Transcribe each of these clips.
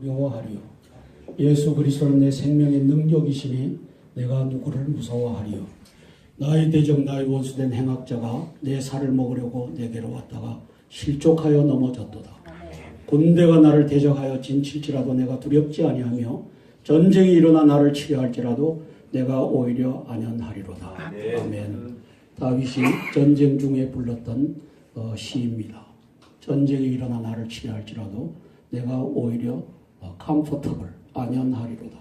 두려워하리요. 예수 그리스도는 내 생명의 능력이시니 내가 누구를 무서워하리요. 나의 대적 나의 원수된 행악자가 내 살을 먹으려고 내게로 왔다가 실족하여 넘어졌도다. 군대가 나를 대적하여 진칠지라도 내가 두렵지 아니하며 전쟁이 일어나 나를 치려 할지라도 내가 오히려 안연하리로다. 아멘. 다윗이 전쟁 중에 불렀던 시입니다. 전쟁이 일어나 나를 치려 할지라도 내가 오히려 comfortable, 안연하리로다.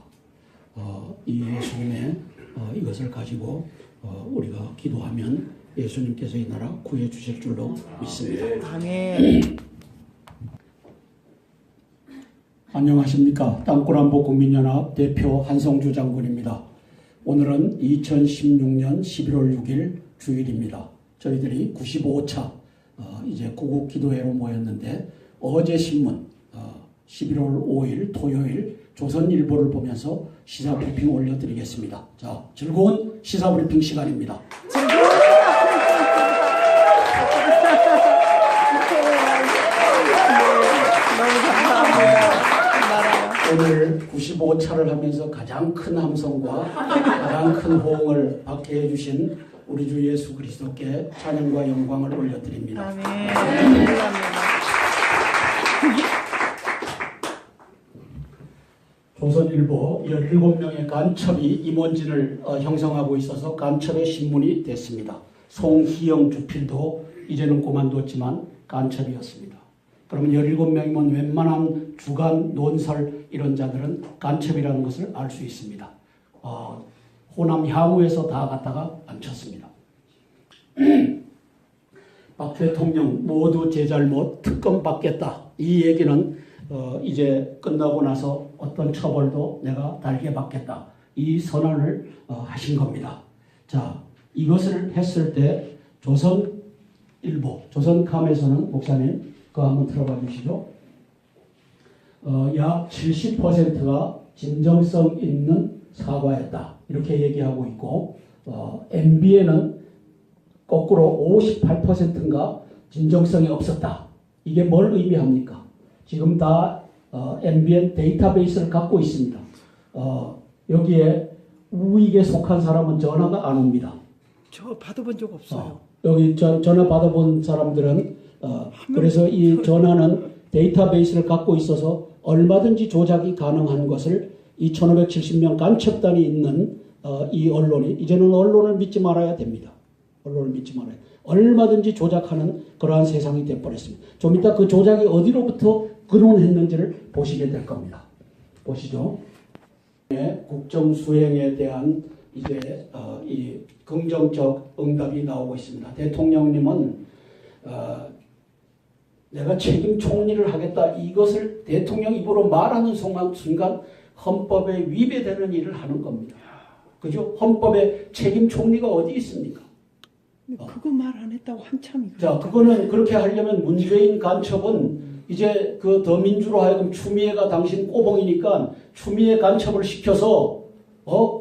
이 예수님의 이것을 가지고 우리가 기도하면 예수님께서 이 나라 구해 주실 줄로 믿습니다. 아멘. 안녕하십니까. 땅굴안보 국민연합 대표 한성주 장군입니다. 오늘은 2016년 11월 6일 주일입니다. 저희들이 95차 이제 구국 기도회로 모였는데 어제 신문 11월 5일 토요일 조선일보를 보면서 시사브리핑 올려드리겠습니다. 자, 즐거운 시사브리핑 시간입니다. 오늘 95차를 하면서 가장 큰 함성과 가장 큰 호응을 받게 해주신 우리 주 예수 그리스도께 찬양과 영광을 올려드립니다. 아멘. 조선일보 17명의 간첩이 임원진을 형성하고 있어서 간첩의 신문이 됐습니다. 송희영 주필도 이제는 그만뒀지만 간첩이었습니다. 그러면 17명이면 웬만한 주간, 논설 이런 자들은 간첩이라는 것을 알 수 있습니다. 호남 향후에서 다 갖다가 앉혔습니다. 박 대통령 모두 제 잘못 특검 받겠다. 이 얘기는 이제 끝나고 나서 어떤 처벌도 내가 달게 받겠다. 이 선언을 하신 겁니다. 자, 이것을 했을 때 조선일보, 조선캄에서는 목사님 그거 한번 들어봐 주시죠. 약 70%가 진정성 있는 사과였다. 이렇게 얘기하고 있고 MBN은 거꾸로 58%인가 진정성이 없었다. 이게 뭘 의미합니까? 지금 다 MBN 데이터베이스를 갖고 있습니다. 여기에 우익에 속한 사람은 전화가 안 옵니다. 저 받아본 적 없어요. 여기 전화 받아본 사람들은 그래서 이 전화는 데이터베이스를 갖고 있어서 얼마든지 조작이 가능한 것을 이 1570명 간첩단이 있는 이 언론이 이제는 언론을 믿지 말아야 됩니다. 언론을 믿지 말아야 돼요. 얼마든지 조작하는 그러한 세상이 되어버렸습니다. 좀 이따 그 조작이 어디로부터 근원했는지를 보시게 될 겁니다. 보시죠. 국정 수행에 대한 이제 이 긍정적 응답이 나오고 있습니다. 대통령님은 내가 책임 총리를 하겠다 이것을 대통령 입으로 말하는 순간 헌법에 위배되는 일을 하는 겁니다. 그죠? 헌법에 책임 총리가 어디 있습니까? 그거 말 안 했다고 한참이고. 자, 그거는 그렇게 하려면 문재인 간첩은 이제 그 더민주로 하여금 추미애가 당신 꼬봉이니까 추미애 간첩을 시켜서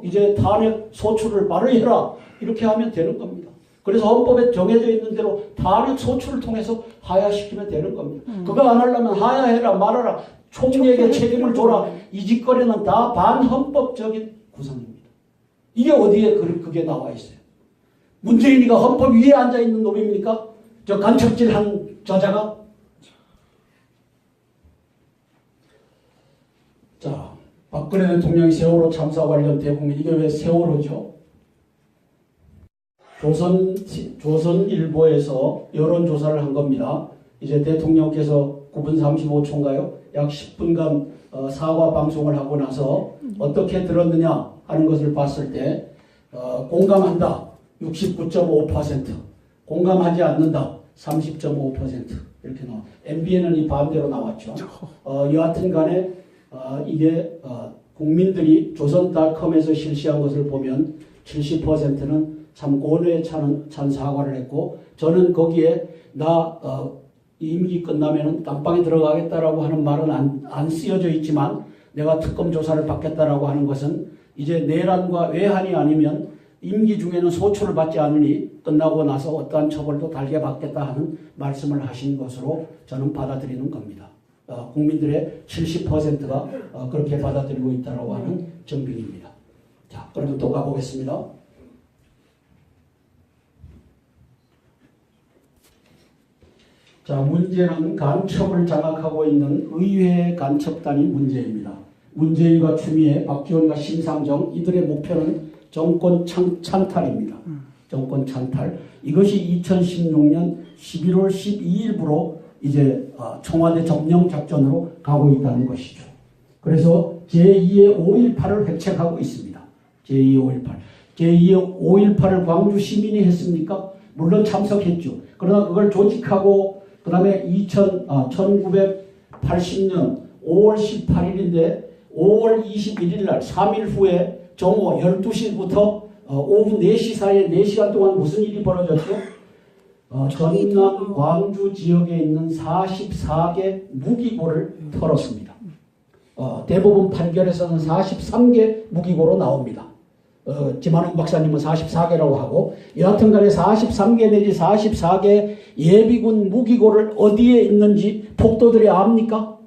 이제 탄핵 소추를 발의해라 이렇게 하면 되는 겁니다. 그래서 헌법에 정해져 있는 대로 탄핵 소추를 통해서 하야시키면 되는 겁니다. 그거 안 하려면 하야해라 말아라 총리에게 책임을 줘라 이 짓거리는 다 반헌법적인 구상입니다. 이게 어디에 그게 나와 있어요? 문재인이가 헌법 위에 앉아있는 놈입니까? 저 간첩질한 저자가? 자, 박근혜 대통령이 세월호 참사 관련 대국민 이게 왜 세월호죠? 조선일보에서 여론조사를 한 겁니다. 이제 대통령께서 9분 35초인가요? 약 10분간 사과 방송을 하고 나서 어떻게 들었느냐 하는 것을 봤을 때 공감한다 69.5%, 공감하지 않는다 30.5% 이렇게 나와. MBN은 이 반대로 나왔죠. 여하튼 간에 이게 국민들이 조선닷컴에서 실시한 것을 보면 70%는 참 고뇌에 찬 사과를 했고 저는 거기에 임기 끝나면은 깜빵에 들어가겠다라고 하는 말은 안 쓰여져 있지만 내가 특검 조사를 받겠다라고 하는 것은 이제 내란과 외환이 아니면 임기 중에는 소추를 받지 않으니 끝나고 나서 어떠한 처벌도 달게 받겠다 하는 말씀을 하신 것으로 저는 받아들이는 겁니다. 국민들의 70%가 그렇게 받아들이고 있다고 하는 증빙입니다. 자, 그러면 또 가보겠습니다. 자, 문제는 간첩을 장악하고 있는 의회 간첩단이 문제입니다. 문재인과 추미애, 박지원과 심상정 이들의 목표는 정권 찬탈입니다. 정권 찬탈. 이것이 2016년 11월 12일부로 이제 청와대 점령 작전으로 가고 있다는 것이죠. 그래서 제2의 5.18을 획책하고 있습니다. 제2의 5.18. 제2의 5.18을 광주 시민이 했습니까? 물론 참석했죠. 그러나 그걸 조직하고 그 다음에 1980년 5월 18일인데 5월 21일 날 3일 후에 정오 12시부터 오후 4시 사이에 4시간 동안 무슨 일이 벌어졌죠? 전남 광주 지역에 있는 44개 무기고를 털었습니다. 대법원 판결에서는 43개 무기고로 나옵니다. 지만원 박사님은 44개라고 하고 여하튼 간에 43개 내지 44개 예비군 무기고를 어디에 있는지 폭도들이 압니까?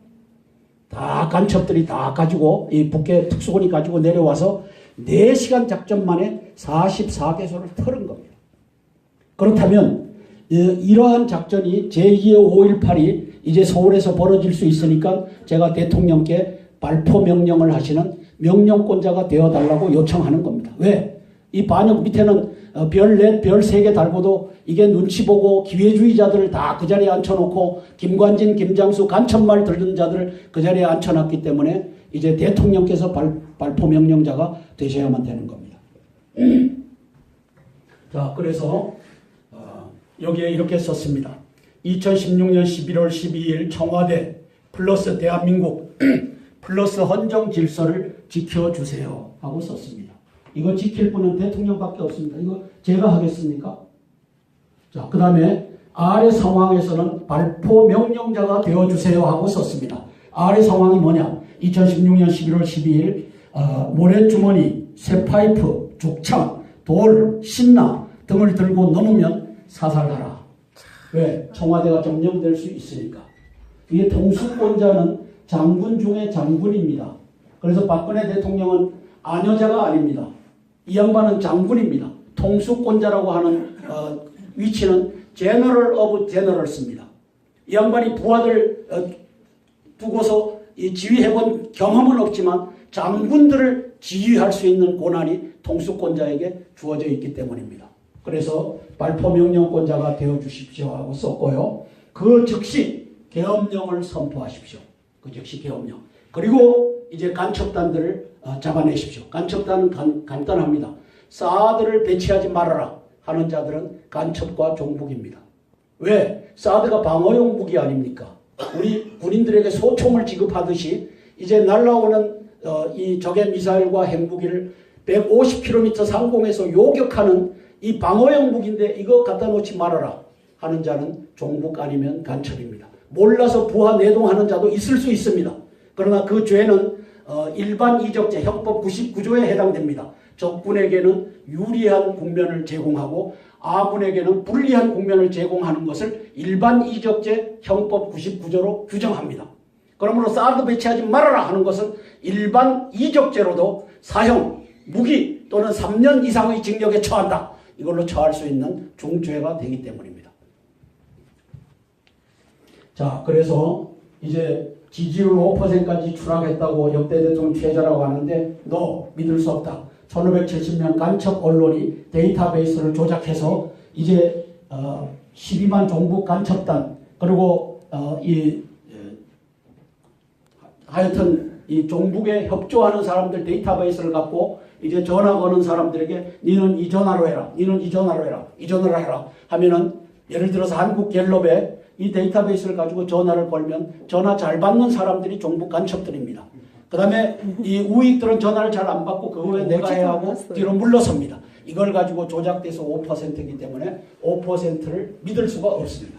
다 간첩들이 다 가지고 이 북해 특수군이 가지고 내려와서 4시간 작전 만에 44개소를 털은 겁니다. 그렇다면 이러한 작전이 제2의 5.18이 이제 서울에서 벌어질 수 있으니까 제가 대통령께 발포 명령을 하시는 명령권자가 되어달라고 요청하는 겁니다. 왜? 이 반역 밑에는 별 4, 별 3개 달고도 이게 눈치 보고 기회주의자들을 다 그 자리에 앉혀놓고 김관진, 김장수 간첩말 들는 자들을 그 자리에 앉혀놨기 때문에 이제 대통령께서 발포 명령자가 되셔야만 되는 겁니다. 자, 그래서 여기에 이렇게 썼습니다. 2016년 11월 12일 청와대 플러스 대한민국 플러스 헌정 질서를 지켜주세요 하고 썼습니다. 이거 지킬 분은 대통령밖에 없습니다. 이거 제가 하겠습니까? 자, 그 다음에 아래 상황에서는 발포 명령자가 되어주세요 하고 썼습니다. 아래 상황이 뭐냐? 2016년 11월 12일 모래주머니, 쇠파이프, 죽창, 돌, 신나 등을 들고 넘으면 사살하라. 왜? 청와대가 점령될 수 있으니까. 이게 통수권자는 장군 중에 장군입니다. 그래서 박근혜 대통령은 아녀자가 아닙니다. 이 양반은 장군입니다. 통수권자라고 하는 위치는 제너럴 오브 제너럴스입니다. 이 양반이 부하들 두고서 지휘해본 경험은 없지만 장군들을 지휘할 수 있는 권한이 통수권자에게 주어져 있기 때문입니다. 그래서 발포명령권자가 되어주십시오 하고 썼고요. 그 즉시 계엄령을 선포하십시오. 그 즉시 계엄령. 그리고 이제 간첩단들을 잡아내십시오. 간첩단은 간단합니다. 사드를 배치하지 말아라 하는 자들은 간첩과 종북입니다. 왜? 사드가 방어용 무기 아닙니까? 우리 군인들에게 소총을 지급하듯이 이제 날라오는 이 적의 미사일과 핵무기를 150km 상공에서 요격하는 이 방어용 무기인데 이거 갖다 놓지 말아라 하는 자는 종북 아니면 간첩입니다. 몰라서 부하 내동하는 자도 있을 수 있습니다. 그러나 그 죄는 일반 이적죄 형법 99조에 해당됩니다. 적군에게는 유리한 국면을 제공하고 아군에게는 불리한 국면을 제공하는 것을 일반 이적죄 형법 99조로 규정합니다. 그러므로 사드 배치하지 말아라 하는 것은 일반 이적죄로도 사형, 무기 또는 3년 이상의 징역에 처한다. 이걸로 처할 수 있는 중죄가 되기 때문입니다. 자, 그래서 이제 지지율 5%까지 추락했다고 역대 대통령 피해자라고 하는데 믿을 수 없다. 1570명 간첩 언론이 데이터베이스를 조작해서 이제 12만 종북 간첩단 그리고 하여튼 이 종북에 협조하는 사람들 데이터베이스를 갖고 이제 전화 거는 사람들에게 니는 이 전화로 해라. 니는 이 전화로 해라. 이 전화로 해라. 하면은 예를 들어서 한국갤럽에 이 데이터베이스를 가지고 전화를 걸면 전화 잘 받는 사람들이 종북 간첩들입니다. 그 다음에 이 우익들은 전화를 잘 안 받고 그거 왜 내가 해야 하고 뒤로 물러섭니다. 이걸 가지고 조작돼서 5%이기 때문에 5%를 믿을 수가 없습니다.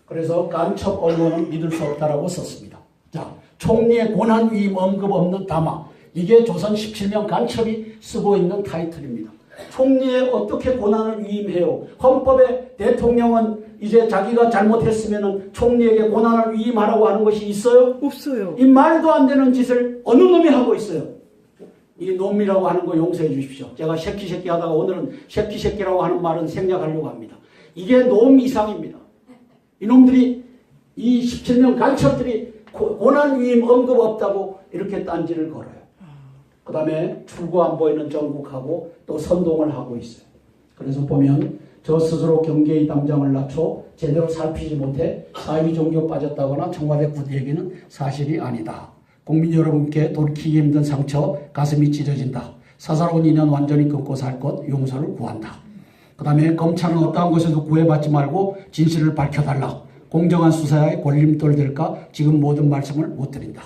그래서 간첩 언론은 믿을 수 없다라고 썼습니다. 자, 총리의 권한 위임 언급 없는 담화. 이게 조선 17명 간첩이 쓰고 있는 타이틀입니다. 총리에 어떻게 권한을 위임해요? 헌법에 대통령은 이제 자기가 잘못했으면 총리에게 고난을 위임하라고 하는 것이 있어요? 없어요. 이 말도 안 되는 짓을 어느 놈이 하고 있어요? 이 놈이라고 하는 거 용서해 주십시오. 제가 새끼 하다가 오늘은 새끼라고 하는 말은 생략하려고 합니다. 이게 놈 이상입니다. 이놈들이 이 17명 간첩들이 고난 위임 언급 없다고 이렇게 딴지를 걸어요. 그 다음에 출구 안 보이는 정국하고 또 선동을 하고 있어요. 그래서 보면 저 스스로 경계의 담장을 낮춰 제대로 살피지 못해 사위 종교 빠졌다거나 청와대 구두 얘기는 사실이 아니다. 국민 여러분께 돌이키기 힘든 상처, 가슴이 찢어진다. 사사로운 인연 완전히 끊고 살 것 용서를 구한다. 그 다음에 검찰은 어떠한 것에도 구애받지 말고 진실을 밝혀달라. 공정한 수사에 걸림돌 될까 지금 모든 말씀을 못 드린다.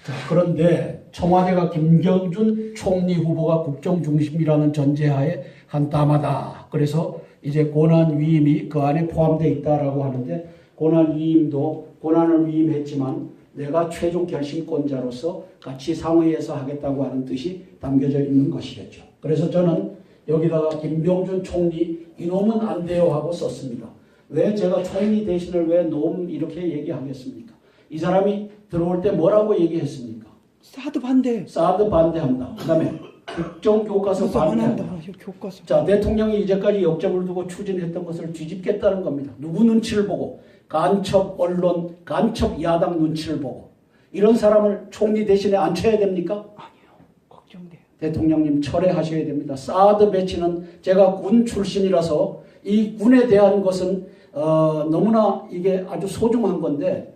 자, 그런데 청와대가 김경준 총리 후보가 국정중심이라는 전제하에 한 담화다. 그래서 이제 고난 위임이 그 안에 포함되어 있다라고 하는데 고난을 위임했지만 내가 최종 결심권자로서 같이 상의해서 하겠다고 하는 뜻이 담겨져 있는 것이겠죠. 그래서 저는 여기다가 김병준 총리 이놈은 안 돼요 하고 썼습니다. 왜 제가 총리 대신을 왜 놈 이렇게 얘기하겠습니까? 이 사람이 들어올 때 뭐라고 얘기했습니까? 사드 반대. 사드 반대한다. 그 다음에 국정교과서 반대한다. 교과서. 자, 대통령이 이제까지 역점을 두고 추진했던 것을 뒤집겠다는 겁니다. 누구 눈치를 보고 간첩 언론, 간첩 야당 눈치를 보고 이런 사람을 총리 대신에 앉혀야 됩니까? 아니요. 걱정돼요. 대통령님 철회하셔야 됩니다. 사드 배치는 제가 군 출신이라서 이 군에 대한 것은 너무나 이게 아주 소중한 건데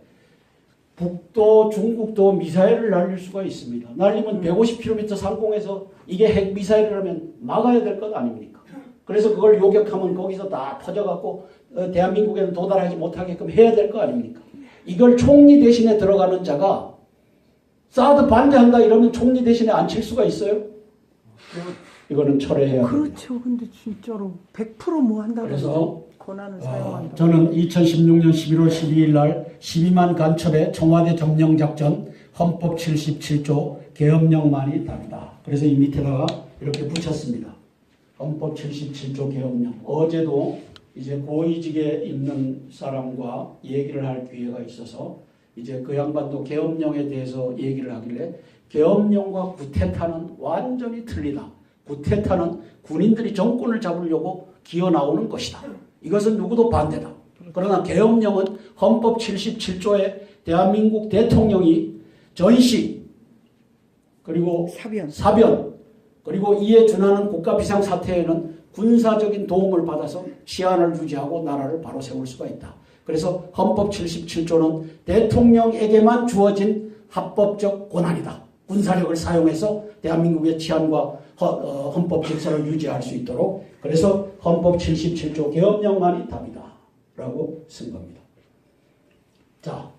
북도 중국도 미사일을 날릴 수가 있습니다. 날리면 150km 상공에서 이게 핵 미사일이라면 막아야 될 것 아닙니까? 그래서 그걸 요격하면 거기서 다 터져갖고 대한민국에는 도달하지 못하게끔 해야 될 거 아닙니까? 이걸 총리 대신에 들어가는 자가 사드 반대한다 이러면 총리 대신에 앉힐 수가 있어요? 이거는 철회해야 됩니다. 그렇죠. 근데 진짜로 100%뭐 한다고 그래서 권한을 사용한다. 저는 2016년 11월 12일 날 12만 간첩의 청와대 점령 작전 헌법 77조 계엄령만이 답이다. 그래서 이 밑에다가 이렇게 붙였습니다. 헌법 77조 계엄령. 어제도 이제 고위직에 있는 사람과 얘기를 할 기회가 있어서 이제 그 양반도 계엄령에 대해서 얘기를 하길래 계엄령과 구테타는 완전히 틀리다. 구테타는 군인들이 정권을 잡으려고 기어 나오는 것이다. 이것은 누구도 반대다. 그러나 계엄령은 헌법 77조에 대한민국 대통령이 전시 그리고 사변 그리고 이에 준하는 국가 비상사태에는 군사적인 도움을 받아서 치안을 유지하고 나라를 바로 세울 수가 있다. 그래서 헌법 77조는 대통령에게만 주어진 합법적 권한이다. 군사력을 사용해서 대한민국의 치안과 헌법 질서를 유지할 수 있도록 그래서 헌법 77조 계엄령만이 답이다 라고 쓴 겁니다. 자,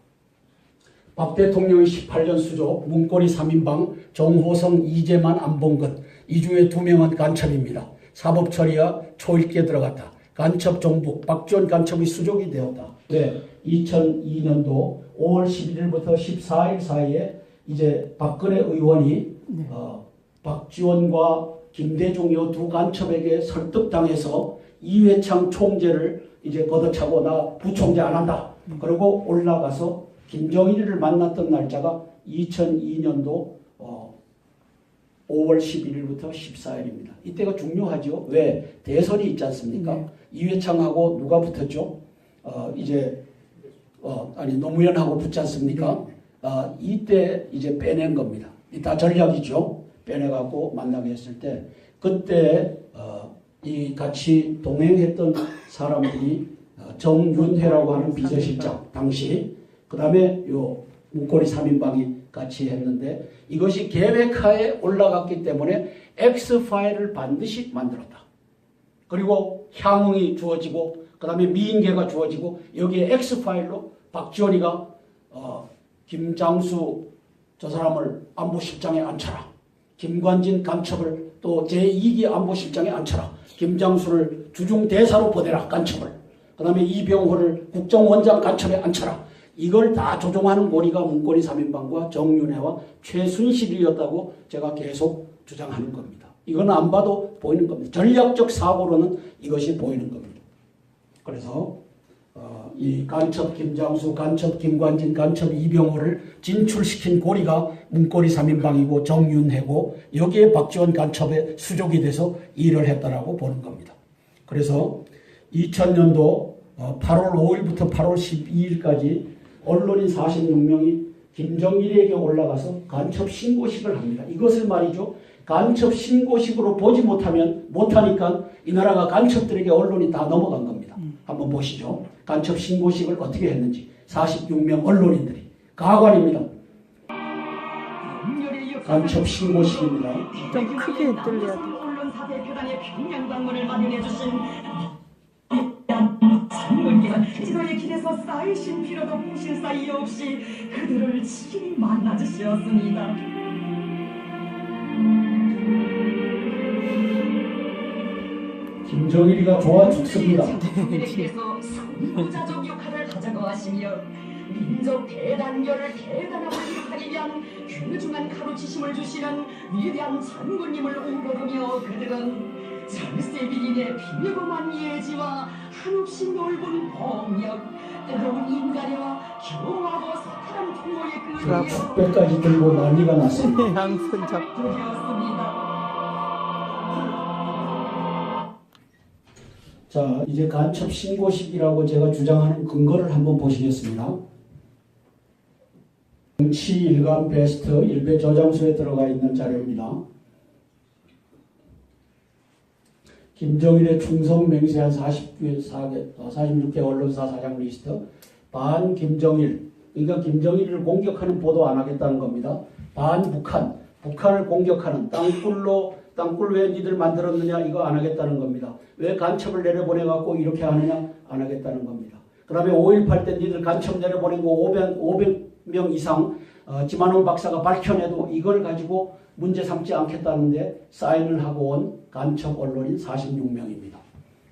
박 대통령의 18년 수조 문고리 3인방 정호성 이재만 안 본 것 이 중에 2명은 간첩입니다. 사법처리와 초읽기에 들어갔다. 간첩 종북 박지원 간첩이 수족이 되었다. 왜? 2002년도 5월 11일부터 14일 사이에 이제 박근혜 의원이 박지원과 김대중 이 두 간첩에게 설득당해서 이회창 총재를 이제 걷어차고 나 부총재 안 한다. 그리고 올라가서 김정일을 만났던 날짜가 2002년도 5월 11일부터 14일입니다. 이때가 중요하죠. 왜? 대선이 있지 않습니까? 이회창하고 누가 붙었죠? 노무현하고 붙지 않습니까? 이때 이제 빼낸 겁니다. 다 전략이죠. 빼내갖고 만나게 했을 때 그때 이 같이 동행했던 사람들이 정윤회라고 하는 비서실장 당시 그 다음에 요 문고리 3인방이 같이 했는데 이것이 계획하에 올라갔기 때문에 X파일을 반드시 만들었다. 그리고 향응이 주어지고 그 다음에 미인계가 주어지고 여기에 X파일로 박지원이가 김장수 저 사람을 안보실장에 앉혀라. 김관진 간첩을 또 제2기 안보실장에 앉혀라. 김장수를 주중대사로 보내라. 간첩을. 그 다음에 이병호를 국정원장 간첩에 앉혀라. 이걸 다 조종하는 고리가 문고리 3인방과 정윤회와 최순실이었다고 제가 계속 주장하는 겁니다. 이건 안 봐도 보이는 겁니다. 전략적 사고로는 이것이 보이는 겁니다. 그래서 이 간첩 김장수, 간첩 김관진, 간첩 이병호를 진출시킨 고리가 문고리 3인방이고 정윤회고 여기에 박지원 간첩의 수족이 돼서 일을 했다라고 보는 겁니다. 그래서 2000년도 8월 5일부터 8월 12일까지 언론인 46명이 김정일에게 올라가서 간첩 신고식을 합니다. 이것을 말이죠. 간첩 신고식으로 보지 못하니까 이 나라가 간첩들에게 언론이 다 넘어간 겁니다. 한번 보시죠. 간첩 신고식을 어떻게 했는지. 46명 언론인들이. 가관입니다. 간첩 신고식입니다. 좀 크게 들려야 돼. 언론사 대표단의 평양 방문을 마련해 주신 장군께서 지도의 길에서 쌓이신 피로도 푸실 사이 없이 그들을 친히 만나 주시었습니다. 김정일이가 좋아 죽습니다. 장군께서 선구자적 역할을 하자고 하시며 민족 대단결을 대단함을 이룩하기 위한 귀중한 가르치심을 주시는 위대한 장군님을 우러르며 그들은 절세비인의 비밀범한 예지와 한없이 넓은 범역 때로운 인간과 교화하고 사람 통로의 그 축배까지 들고 난리가 났습니다. 양손 잡고. 되었습니다. 자, 이제 간첩 신고식이라고 제가 주장하는 근거를 한번 보시겠습니다. 정치 일간 베스트 일베 저장소에 들어가 있는 자료입니다. 김정일의 충성 맹세한 46개 언론사 사장 리스트. 반 김정일, 그러니까 김정일을 공격하는 보도 안 하겠다는 겁니다. 반 북한, 북한을 공격하는 땅굴 왜 니들 만들었느냐 이거 안 하겠다는 겁니다. 왜 간첩을 내려보내갖고 이렇게 하느냐 안 하겠다는 겁니다. 그 다음에 5.18 때 니들 간첩 내려보낸 거 500명 이상 지만원 박사가 밝혀내도 이걸 가지고 문제 삼지 않겠다는데 사인을 하고 온 간첩 언론인 46명입니다.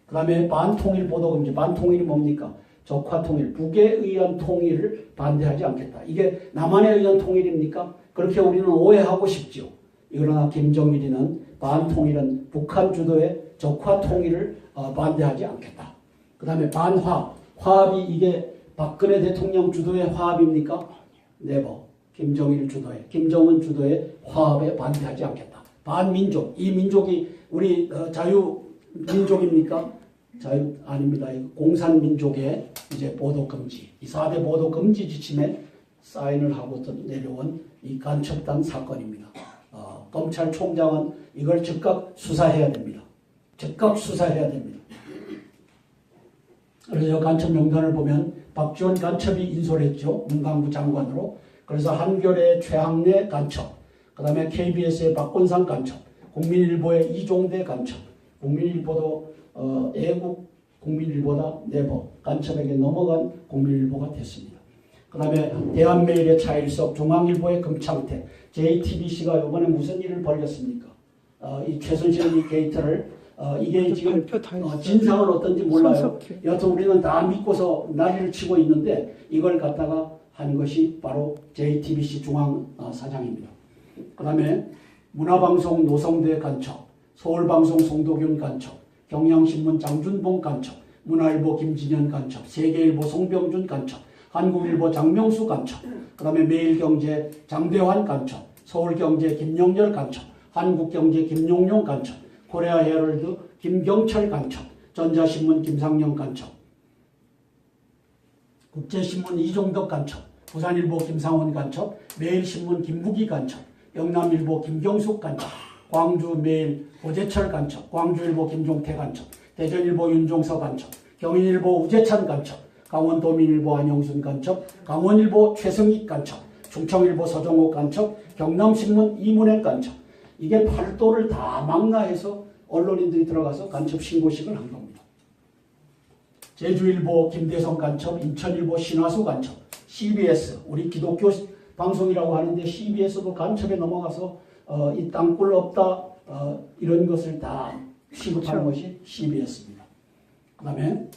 그 다음에 반통일 보도금지. 반통일이 뭡니까? 적화통일, 북에 의한 통일을 반대하지 않겠다. 이게 남한에 의한 통일입니까? 그렇게 우리는 오해하고 싶죠. 그러나 김정일이는 반통일은 북한 주도의 적화통일을 반대하지 않겠다. 그 다음에 반화합. 화합이 이게 박근혜 대통령 주도의 화합입니까? 네버. 김정일 주도의, 김정은 주도의 화합에 반대하지 않겠다. 반민족. 이 민족이 우리 자유민족입니까? 자유 아닙니다. 공산민족의 이제 보도금지. 이 4대 보도금지 지침에 사인을 하고 내려온 이 간첩단 사건입니다. 검찰총장은 이걸 즉각 수사해야 됩니다. 즉각 수사해야 됩니다. 그래서 간첩 명단을 보면 박지원 간첩이 인솔했죠. 문광부 장관으로. 그래서 한겨레 최학래 간첩, 그 다음에 KBS의 박건상 간첩, 국민일보의 이종대 간첩, 국민일보도 애국 국민일보다 네버 간첩에게 넘어간 국민일보가 됐습니다. 그 다음에 대한매일의 차일석, 중앙일보의 금창태, JTBC가 이번에 무슨 일을 벌였습니까? 이 최순실 이 게이트를 이게 지금 진상은 어떤지 몰라요. 여하튼 우리는 다 믿고서 난리를 치고 있는데 이걸 갖다가 한 것이 바로 JTBC 중앙 사장입니다. 그 다음에 문화방송 노성대 간첩, 서울방송 송도균 간첩, 경향신문 장준봉 간첩, 문화일보 김진현 간첩, 세계일보 송병준 간첩, 한국일보 장명수 간첩, 그 다음에 매일경제 장대환 간첩, 서울경제 김영렬 간첩, 한국경제 김용용 간첩, 코리아 헤럴드 김경철 간첩, 전자신문 김상영 간첩, 국제신문 이종덕 간첩, 부산일보 김상원 간첩, 매일신문 김무기 간첩, 영남일보 김경숙 간첩, 광주매일 고재철 간첩, 광주일보 김종태 간첩, 대전일보 윤종서 간첩, 경인일보 우재찬 간첩, 강원도민일보 안영순 간첩, 강원일보 최승익 간첩, 충청일보 서정옥 간첩, 경남신문 이문행 간첩. 이게 팔도를 다 망라해서 언론인들이 들어가서 간첩 신고식을 한 겁니다. 제주일보 김대성 간첩, 인천일보 신화수 간첩, CBS, 우리 기독교 방송이라고 하는데 CBS도 간첩에 넘어가서 이 땅굴 없다 이런 것을 다 취급하는 것이 CBS입니다. 그 다음에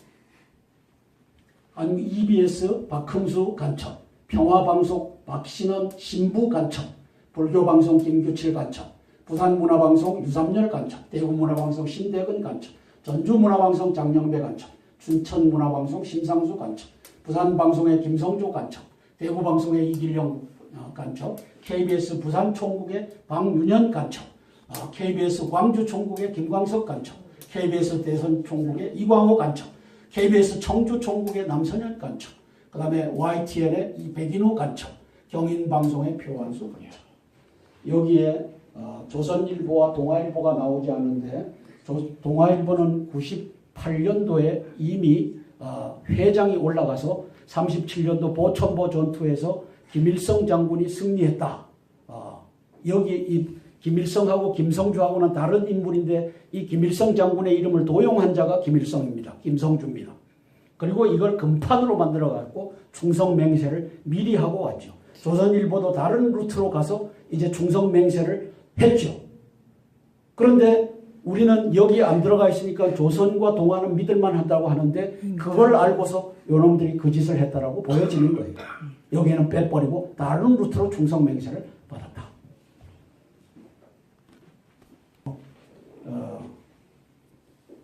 EBS 박흥수 간첩, 평화방송 박신원 신부 간첩, 불교방송 김규칠 간첩, 부산문화방송 유삼열 간첩, 대구문화방송 신대근 간첩, 전주문화방송 장영배 간첩, 춘천문화방송 심상수 간첩, 부산방송의 김성조 간첩, 대구방송의 이길영 간첩, KBS 부산총국의 박윤현 간첩, KBS 광주총국의 김광석 간첩, KBS 대선총국의 이광호 간첩, KBS 청주총국의 남선현 간첩, 그 다음에 YTN의 백인호 간첩, 경인방송의 표완수 간첩. 여기에 조선일보와 동아일보가 나오지 않는데 동아일보는 98년도에 이미 회장이 올라가서 37년도 보천보 전투에서 김일성 장군이 승리했다. 여기 이 김일성하고 김성주하고는 다른 인물인데 이 김일성 장군의 이름을 도용한 자가 김일성입니다. 김성주입니다. 그리고 이걸 금판으로 만들어갖고 충성맹세를 미리 하고 왔죠. 조선일보도 다른 루트로 가서 이제 충성맹세를 했죠. 그런데 우리는 여기 안 들어가 있으니까 조선과 동아는 믿을만 한다고 하는데 그걸 알고서 요놈들이 그 짓을 했다라고 보여지는 거예요. 여기는 빼버리고 다른 루트로 충성맹세를 받았다.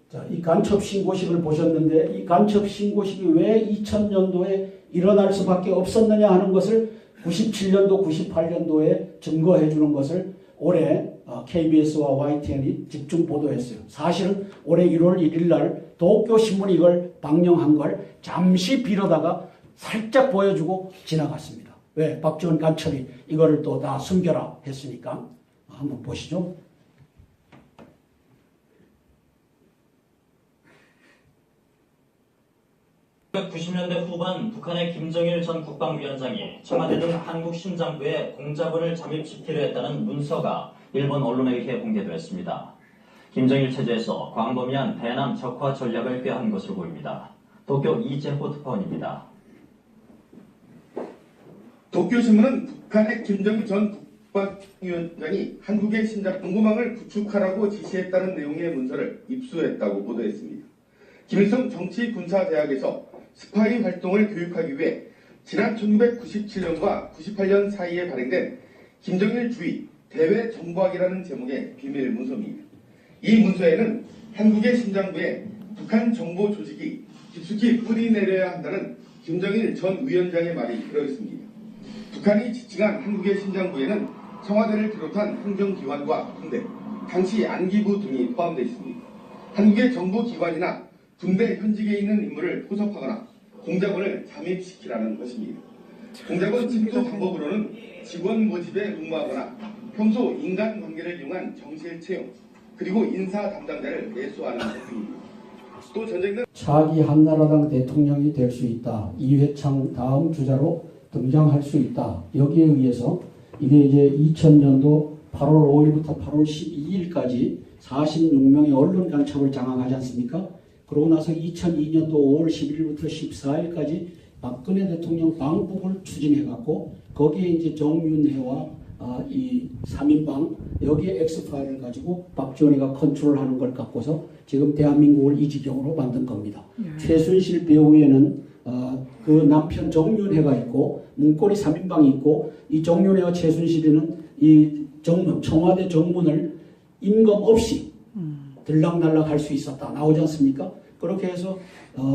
자, 이 간첩 신고식을 보셨는데 이 간첩 신고식이 왜 2000년도에 일어날 수밖에 없었느냐 하는 것을 97년도, 98년도에 증거해 주는 것을 올해 KBS와 YTN이 집중 보도했어요. 사실은 올해 1월 1일 날 도쿄신문이 이걸 방영한 걸 잠시 빌어다가 살짝 보여주고 지나갔습니다. 왜? 박지원 간첩이 이거를 또 다 숨겨라 했으니까. 한번 보시죠. (1990년대) 후반 북한의 김정일 전 국방위원장이 청와대 등 한국심장부에 공작원을 잠입시키려 했다는 문서가 일본 언론에 의해 공개되었습니다. 김정일 체제에서 광범위한 대남 적화 전략을 꾀한 것으로 보입니다. 도쿄 이재호 특파원입니다. 도쿄신문은 북한의 김정일 전 국방위원장이 한국의 신장 공구망을 구축하라고 지시했다는 내용의 문서를 입수했다고 보도했습니다. 김일성 정치군사대학에서 스파이 활동을 교육하기 위해 지난 1997년과 98년 사이에 발행된 김정일 주의 대외 정보학이라는 제목의 비밀 문서입니다. 이 문서에는 한국의 심장부에 북한 정보 조직이 깊숙이 뿌리 내려야 한다는 김정일 전 위원장의 말이 들어있습니다. 북한이 지칭한 한국의 심장부에는 청와대를 비롯한 행정기관과 군대, 당시 안기부 등이 포함되어 있습니다. 한국의 정보기관이나 군대 현직에 있는 인물을 포섭하거나 공작원을 잠입시키라는 것입니다. 공작원 침투 방법으로는 직원 모집에 응모하거나 평소 인간관계를 이용한 정실 채용, 그리고 인사 담당자를 내수하는 등입니다. 또 전쟁은 차기 한나라당 대통령이 될 수 있다. 이회창 다음 주자로 등장할 수 있다. 여기에 의해서 이게 이제 2000년도 8월 5일부터 8월 12일까지 46명의 언론 간첩을 장악하지 않습니까? 그러고 나서 2002년도 5월 11일부터 14일까지 박근혜 대통령 방북을 추진해갖고 거기에 이제 정윤회와 이 3인방 여기에 X파일을 가지고 박지원이가 컨트롤하는 걸 갖고서 지금 대한민국을 이 지경으로 만든 겁니다. 최순실 배우에는 그 남편 정윤회가 있고 문고리 3인방이 있고 이 정윤회와 최순실이는 이 정문 청와대 정문을 임금 없이 들락날락 할 수 있었다. 나오지 않습니까? 그렇게 해서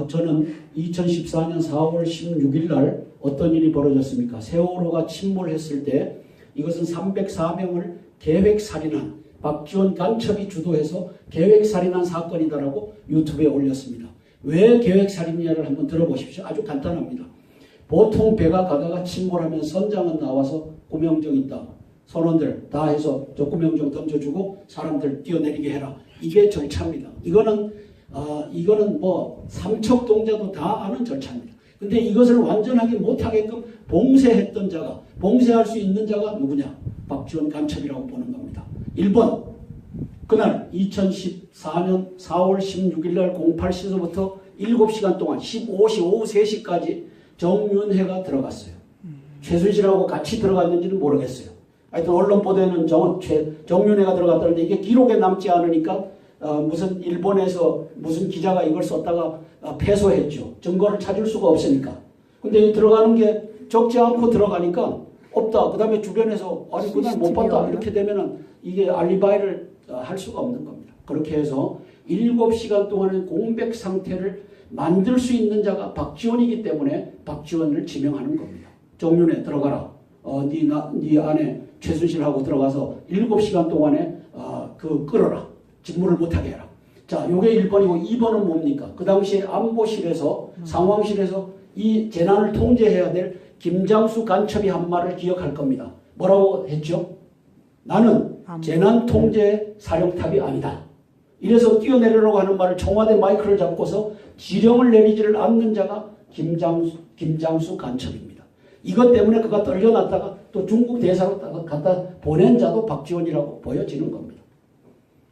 저는 2014년 4월 16일 날 어떤 일이 벌어졌습니까? 세월호가 침몰했을 때 이것은 304명을 계획살인한 박지원 간첩이 주도해서 계획살인한 사건이다라고 유튜브에 올렸습니다. 왜 계획살인이냐를 한번 들어보십시오. 아주 간단합니다. 보통 배가 가다가 침몰하면 선장은 나와서 구명정 있다. 선원들 다 해서 저 구명정 던져주고 사람들 뛰어내리게 해라. 이게 절차입니다. 이거는 뭐 삼척동자도 다 아는 절차입니다. 근데 이것을 완전하게 못하게끔 봉쇄했던 자가, 봉쇄할 수 있는 자가 누구냐? 박지원 간첩이라고 보는 겁니다. 1번, 그날 2014년 4월 16일 날 08시서부터 7시간 동안 15시 오후 3시까지 정윤회가 들어갔어요. 최순실하고 같이 들어갔는지는 모르겠어요. 하여튼 언론 보도에는 정윤회가 들어갔다는데 이게 기록에 남지 않으니까 무슨 일본에서 무슨 기자가 이걸 썼다가 패소했죠. 증거를 찾을 수가 없으니까. 근데 들어가는 게 적지 않고 들어가니까 없다. 그 다음에 주변에서 아니 그날 못 봤다. 이렇게 되면은 이게 알리바이를 할 수가 없는 겁니다. 그렇게 해서 7시간 동안의 공백 상태를 만들 수 있는 자가 박지원이기 때문에 박지원을 지명하는 겁니다. 정윤회 들어가라. 네 안에 최순실하고 들어가서 7시간 동안에 끌어라. 직무를 못하게 해라. 자, 요게 1번이고 2번은 뭡니까? 그 당시에 안보실에서 상황실에서 이 재난을 통제해야 될 김장수 간첩이 한 말을 기억할 겁니다. 뭐라고 했죠? 나는 재난 통제 사령탑이 아니다. 이래서 뛰어내리라고 하는 말을 청와대 마이크를 잡고서 지령을 내리지를 않는 자가 김장수 간첩입니다. 이것 때문에 그가 떨려놨다가 또 중국 대사로 갖다 보낸 자도 박지원이라고 보여지는 겁니다.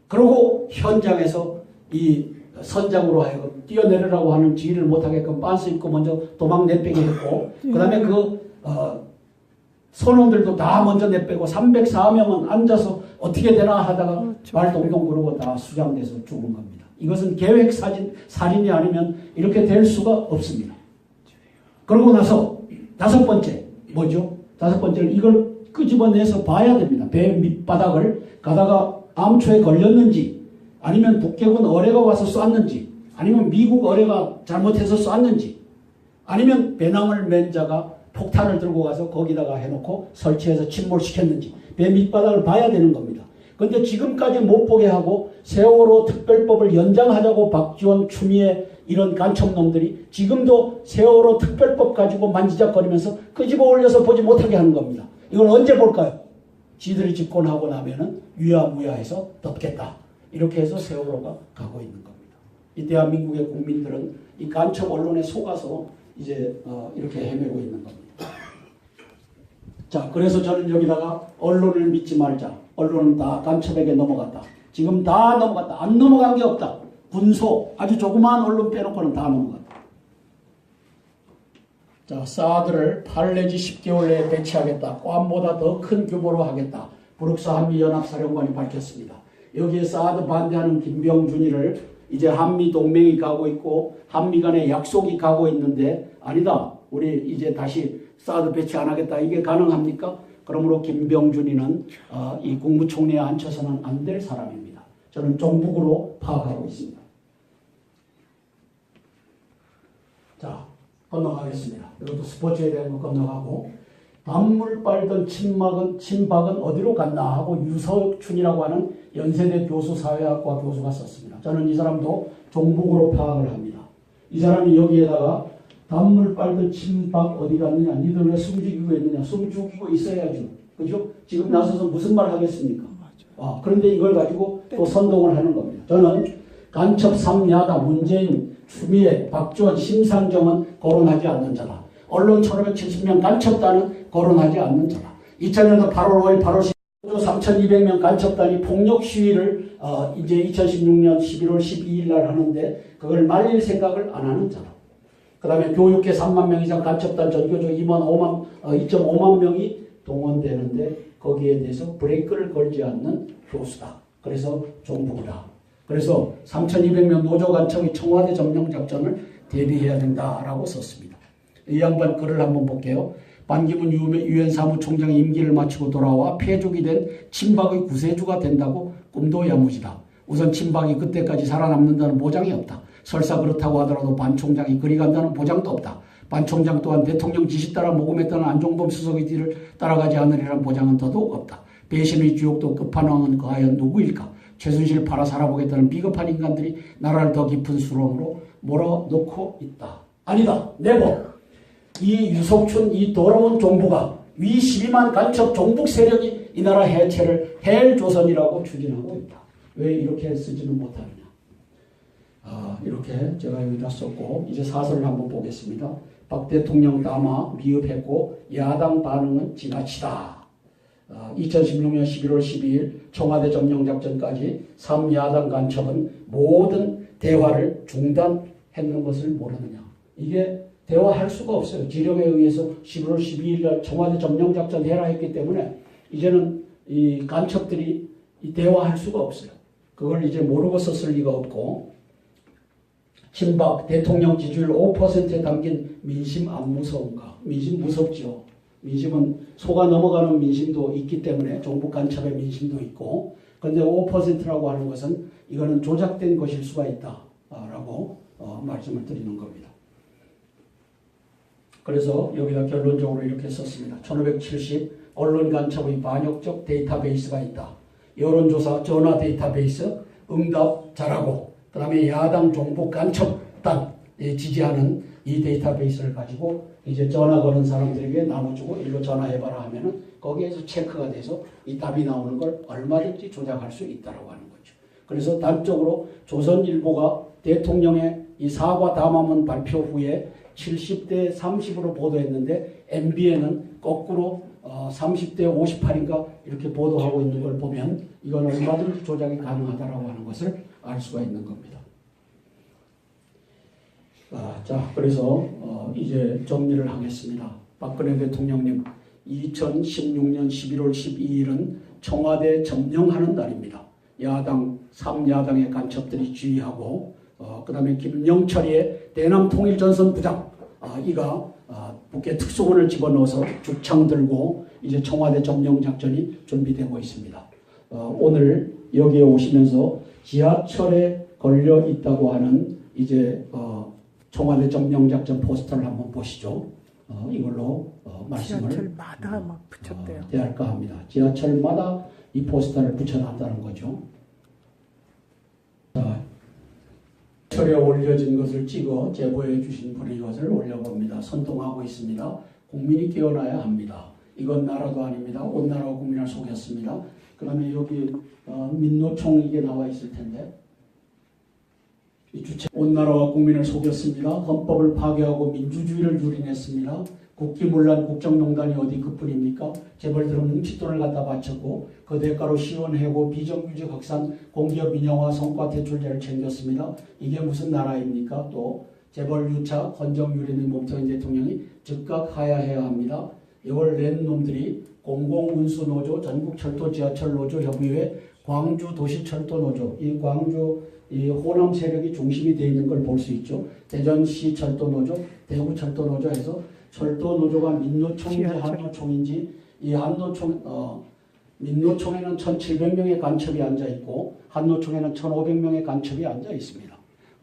그리고 현장에서 이 선장으로 하여금 뛰어내리라고 하는 지휘를 못하게끔 빤스 입고 먼저 도망 내빼게 했고, 그 다음에 선원들도 다 먼저 내빼고 304명은 앉아서 어떻게 되나 하다가 말 동동 그러고 다 수장돼서 죽은 겁니다. 이것은 계획 살인이 아니면 이렇게 될 수가 없습니다. 그러고 나서 5번째 뭐죠? 5번째는 이걸 끄집어내서 봐야 됩니다. 배 밑바닥을 가다가 암초에 걸렸는지, 아니면 북경군 어뢰가 와서 쐈는지, 아니면 미국 어뢰가 잘못해서 쐈는지, 아니면 배낭을 맨 자가 폭탄을 들고 가서 거기다가 해놓고 설치해서 침몰시켰는지 배 밑바닥을 봐야 되는 겁니다. 그런데 지금까지 못 보게 하고 세월호 특별법을 연장하자고 박지원, 추미애 이런 간첩놈들이 지금도 세월호 특별법 가지고 만지작거리면서 끄집어 올려서 보지 못하게 하는 겁니다. 이걸 언제 볼까요? 지들이 집권하고 나면은 유야무야해서 덮겠다. 이렇게 해서 세월호가 가고 있는 겁니다. 이 대한민국의 국민들은 이 간첩 언론에 속아서 이제 이렇게 헤매고 있는 겁니다. 자, 그래서 저는 여기다가 언론을 믿지 말자. 언론은 다 간첩에게 넘어갔다. 지금 다 넘어갔다. 안 넘어간 게 없다. 군소, 아주 조그마한 언론 빼놓고는 다 넘어갔다. 자, 사드를 8 내지 10개월 내에 배치하겠다. 괌보다 더 큰 규모로 하겠다. 브룩스 한미연합사령관이 밝혔습니다. 여기에 사드 반대하는 김병준이를 이제 한미 동맹이 가고 있고 한미 간의 약속이 가고 있는데, 아니다. 우리 이제 다시 사드 배치 안 하겠다. 이게 가능합니까? 그러므로 김병준이는 이 국무총리에 앉혀서는 안 될 사람입니다. 저는 종북으로 파악하고 있습니다. 자, 건너가겠습니다. 이것도 스포츠에 대한 거 건너가고, 단물 빨던 친박은 어디로 갔나 하고 유석춘이라고 하는 연세대 교수 사회학과 교수가 썼습니다. 저는 이 사람도 종북으로 파악을 합니다. 이 사람이 여기에다가 단물 빨던 친박 어디 갔느냐, 니들 왜 숨죽이고 있느냐, 숨죽이고 있어야죠. 그죠? 지금 나서서 무슨 말 하겠습니까? 그런데 이걸 가지고 또 선동을 하는 겁니다. 저는 간첩 3야당 문재인, 추미애, 박지원, 심상정은 거론하지 않는 자다. 언론 1570명 간첩단은 거론하지 않는 자다. 2000년도 8월 5일, 8월 10일 3200명 간첩단이 폭력 시위를 이제 2016년 11월 12일 날 하는데 그걸 말릴 생각을 안 하는 자다. 그 다음에 교육계 3만 명 이상 간첩단 전교조 2.5만 명이 동원되는데 거기에 대해서 브레이크를 걸지 않는 교수다. 그래서 종북이다. 그래서 3,200명 노조 간첩이 청와대 점령 작전을 대비해야 된다라고 썼습니다. 이 양반 글을 한번 볼게요. 반기문 유엔 사무총장이 임기를 마치고 돌아와 폐족이 된 친박의 구세주가 된다고 꿈도 야무지다. 우선 친박이 그때까지 살아남는다는 보장이 없다. 설사 그렇다고 하더라도 반 총장이 그리 간다는 보장도 없다. 반 총장 또한 대통령 지시 따라 모금했다는 안종범 수석의 뒤를 따라가지 않으리라는 보장은 더더욱 없다. 배신의 주욕도 끝판왕은 과연 누구일까? 최순실 팔아 살아보겠다는 비겁한 인간들이 나라를 더 깊은 수렁으로 몰아넣고 있다. 아니다. 네버. 이 유석춘, 이 더러운 종부가 위 12만 간첩 종북 세력이 이 나라 해체를 헬조선이라고 추진하고 있다. 왜 이렇게 쓰지는 못하느냐. 이렇게 제가 여기다 썼고, 이제 사설을 한번 보겠습니다. 박 대통령 담화 미흡했고 야당 반응은 지나치다. 2016년 11월 12일 청와대 점령작전까지 3야당 간첩은 모든 대화를 중단했는 것을 모르느냐. 이게 대화할 수가 없어요. 지령에 의해서 11월 12일 날 청와대 점령작전 해라 했기 때문에 이제는 이 간첩들이 이 대화할 수가 없어요. 그걸 이제 모르고 썼을 리가 없고, 친박 대통령 지지율 5%에 담긴 민심 안 무서운가? 민심 무섭죠. 민심은 속아 넘어가는 민심도 있기 때문에 종북 간첩의 민심도 있고, 그런데 5%라고 하는 것은 이거는 조작된 것일 수가 있다라고 말씀을 드리는 겁니다. 그래서 여기다 결론적으로 이렇게 썼습니다. 1570 언론 간첩의 반역적 데이터베이스가 있다. 여론조사 전화 데이터베이스 응답 잘하고 그 다음에 야당 종북 간첩단 지지하는 이 데이터베이스를 가지고 이제 전화 거는 사람들에게 나눠주고 일로 전화해봐라 하면은 거기에서 체크가 돼서 이 답이 나오는 걸 얼마든지 조작할 수 있다라고 하는 거죠. 그래서 단적으로 조선일보가 대통령의 이 사과 담화문 발표 후에 70대 30으로 보도했는데 MBN은 거꾸로 30대 58인가 이렇게 보도하고 있는 걸 보면 이건 얼마든지 조작이 가능하다라고 하는 것을 알 수가 있는 겁니다. 자, 그래서 이제 정리를 하겠습니다. 박근혜 대통령님, 2016년 11월 12일은 청와대 점령하는 날입니다. 야당, 3야당의 간첩들이 지휘하고 그 다음에 김영철이의 대남 통일전선 부장 이가 북해 특수본을 집어넣어서 죽창 들고 이제 청와대 점령 작전이 준비되고 있습니다. 오늘 여기에 오시면서 지하철에 걸려 있다고 하는 이제 청와대 점령 작전 포스터를 한번 보시죠. 이걸로 말씀을 지하철마다 막 붙였대요. 대할까 합니다. 지하철마다 이 포스터를 붙여놨다는 거죠. 자, 철에 올려진 것을 찍어 제보해 주신 분이 이것을 올려봅니다. 선동하고 있습니다. 국민이 깨어나야 합니다. 이건 나라도 아닙니다. 온 나라와 국민을 속였습니다. 그 다음에 여기 민노총 이게 나와 있을 텐데 이 주체 온 나라와 국민을 속였습니다. 헌법을 파괴하고 민주주의를 유린했습니다. 국기문란 국정농단이 어디 그뿐입니까? 재벌들은 뭉칫돈을 갖다 바쳤고 그 대가로 시원해고 비정규직 확산 공기업 민영화 성과 대출제를 챙겼습니다. 이게 무슨 나라입니까? 또 재벌 유착 헌정 유린의 몸통인 대통령이 즉각 하야해야 합니다. 이걸 낸 놈들이 공공운수노조, 전국철도 지하철노조 협의회, 광주도시철도노조, 이 광주 이 호남 세력이 중심이 되어 있는 걸 볼 수 있죠. 대전시 철도노조, 대구철도노조 해서 철도노조가 민노총인지 한노총인지 이 한노총 민노총에는 1,700명의 간첩이 앉아 있고 한노총에는 1,500명의 간첩이 앉아 있습니다.